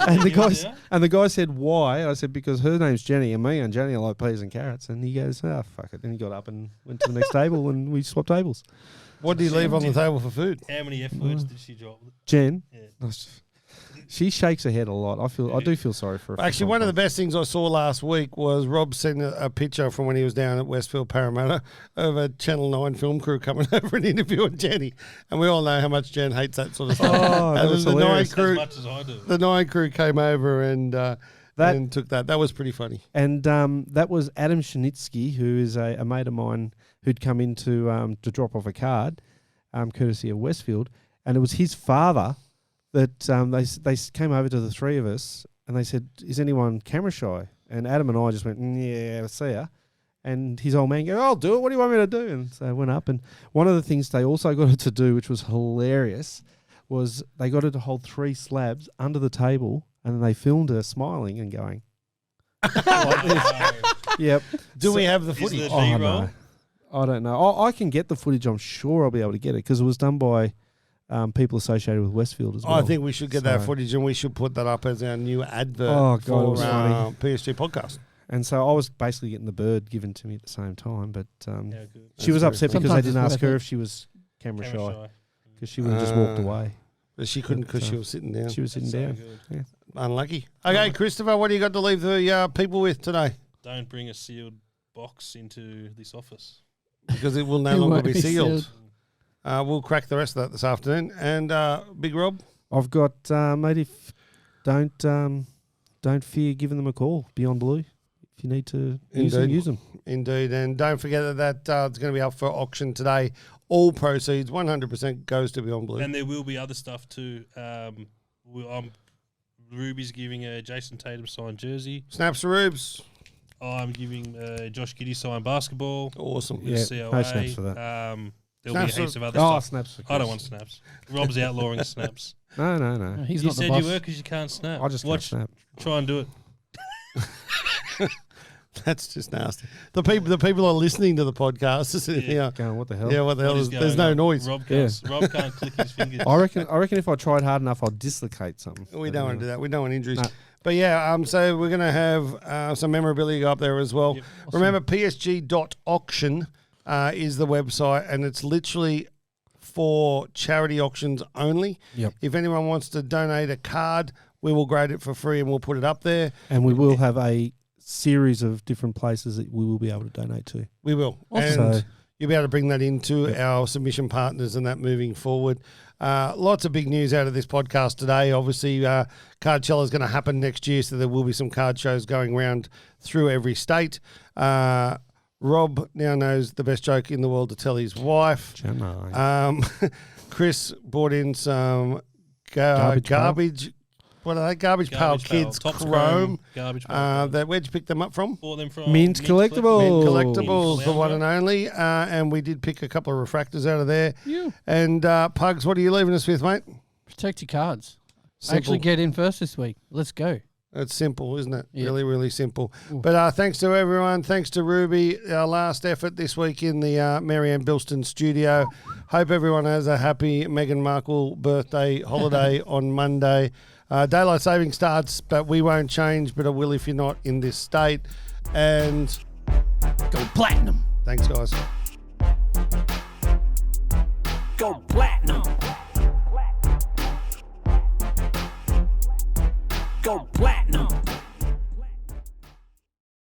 and the guy said, "Why?" I said, "Because her name's Jenny, and me and Jenny, I like peas and carrots." And he goes, "Oh, fuck it." Then he got up and went to the next table, and we swapped tables. What do you leave on the table for food? How many F words did she drop? Jen, Yeah. she shakes her head a lot. I do feel sorry for her. Actually, one of the best things I saw last week was Rob sent a picture from when he was down at Westfield Parramatta of a Channel 9 film crew coming over and interviewing Jenny. And we all know how much Jen hates that sort of stuff. Oh, that was the Nine hilarious. crew, As much as I do. the Nine crew came over and took that. That was pretty funny. And that was Adam Shanitsky, who is a mate of mine who'd come in to drop off a card, courtesy of Westfield. And it was his father that they came over to the three of us and they said, "Is anyone camera shy?" And Adam and I just went, "Yeah, see ya." And his old man goes, "I'll do it. What do you want me to do?" And so I went up. And one of the things they also got it to do, which was hilarious, was they got it to hold 3 slabs under the table, and then they filmed her smiling and going like this. Yep. Do we have the Is footage? the Oh, B-roll? no. I don't know. I can get the footage. I'm sure I'll be able to get it because it was done by people associated with Westfield as well. I think we should get that So- footage and we should put that up as our new advert Oh, God, it for was funny. PSG podcast. And so I was basically getting the bird given to me at the same time, but Yeah, good. she was very upset funny. because I Sometimes didn't it's ask worth her it. if she was camera shy Camera because she would have just walked Ah. away. But she couldn't because But, she was sitting down. She was sitting So down. good. Unlucky. Okay, Christopher, what do you got to leave the people with today? Don't bring a sealed box into this office. Because it will no It longer won't be be sealed. sealed. We'll crack the rest of that this afternoon. And Big Rob? I've got mate. If don't fear giving them a call. Beyond Blue. If you need to use them, Indeed. use them. Indeed. And don't forget that it's going to be up for auction today. All proceeds, 100% goes to Beyond Blue. And there will be other stuff too. Ruby's giving a Jason Tatum signed jersey. Snaps to Rubes. I'm giving Josh Giddey signed basketball. Awesome. Yeah, COA. no snaps for that. There'll Snaps be heaps of- of other Oh, stuff. snaps. I don't want snaps. Rob's outlawing snaps. No. No, he's You not the said boss. you were because you can't snap. I just can't Watch. snap. Try and do it. That's just nasty. The people are listening to the podcast. Yeah. Going, what the hell? Yeah, what the hell What is is there's going no on? noise. Rob can't click his fingers. I reckon if I tried hard enough, I'd dislocate something. We don't want to do that. We don't want injuries. No. But yeah, so we're going to have some memorabilia go up there as well. Yep. Remember, psg.auction is the website, and it's literally for charity auctions only. Yep. If anyone wants to donate a card, we will grade it for free and we'll put it up there. And we will have a series of different places that we will be able to donate to. We will. Awesome. And So- you'll be able to bring that into our submission partners and that moving forward. Lots of big news out of this podcast today. Obviously, Card Show is going to happen next year, so there will be some card shows going around through every state. Rob now knows the best joke in the world to tell his wife. Chris brought in some garbage. What are they? Garbage Pail Kids Topps Chrome. Garbage Pail. Where'd you pick them up from? Bought them from Mint Collectibles. Mint Oh. Collectibles, the Mint one and only. And we did pick a couple of refractors out of there. You And Pugs, what are you leaving us with, mate? protect your cards. Simple. Actually, get in first this week. Let's go. It's simple, isn't it? Yeah. Really, really simple. Ooh. But thanks to everyone. Thanks to Ruby, our last effort this week in the Marianne Bilston studio. Hope everyone has a happy Meghan Markle birthday holiday on Monday. Daylight saving starts, but we won't change, but it will if you're not in this state. And Go platinum. thanks, guys. Go platinum.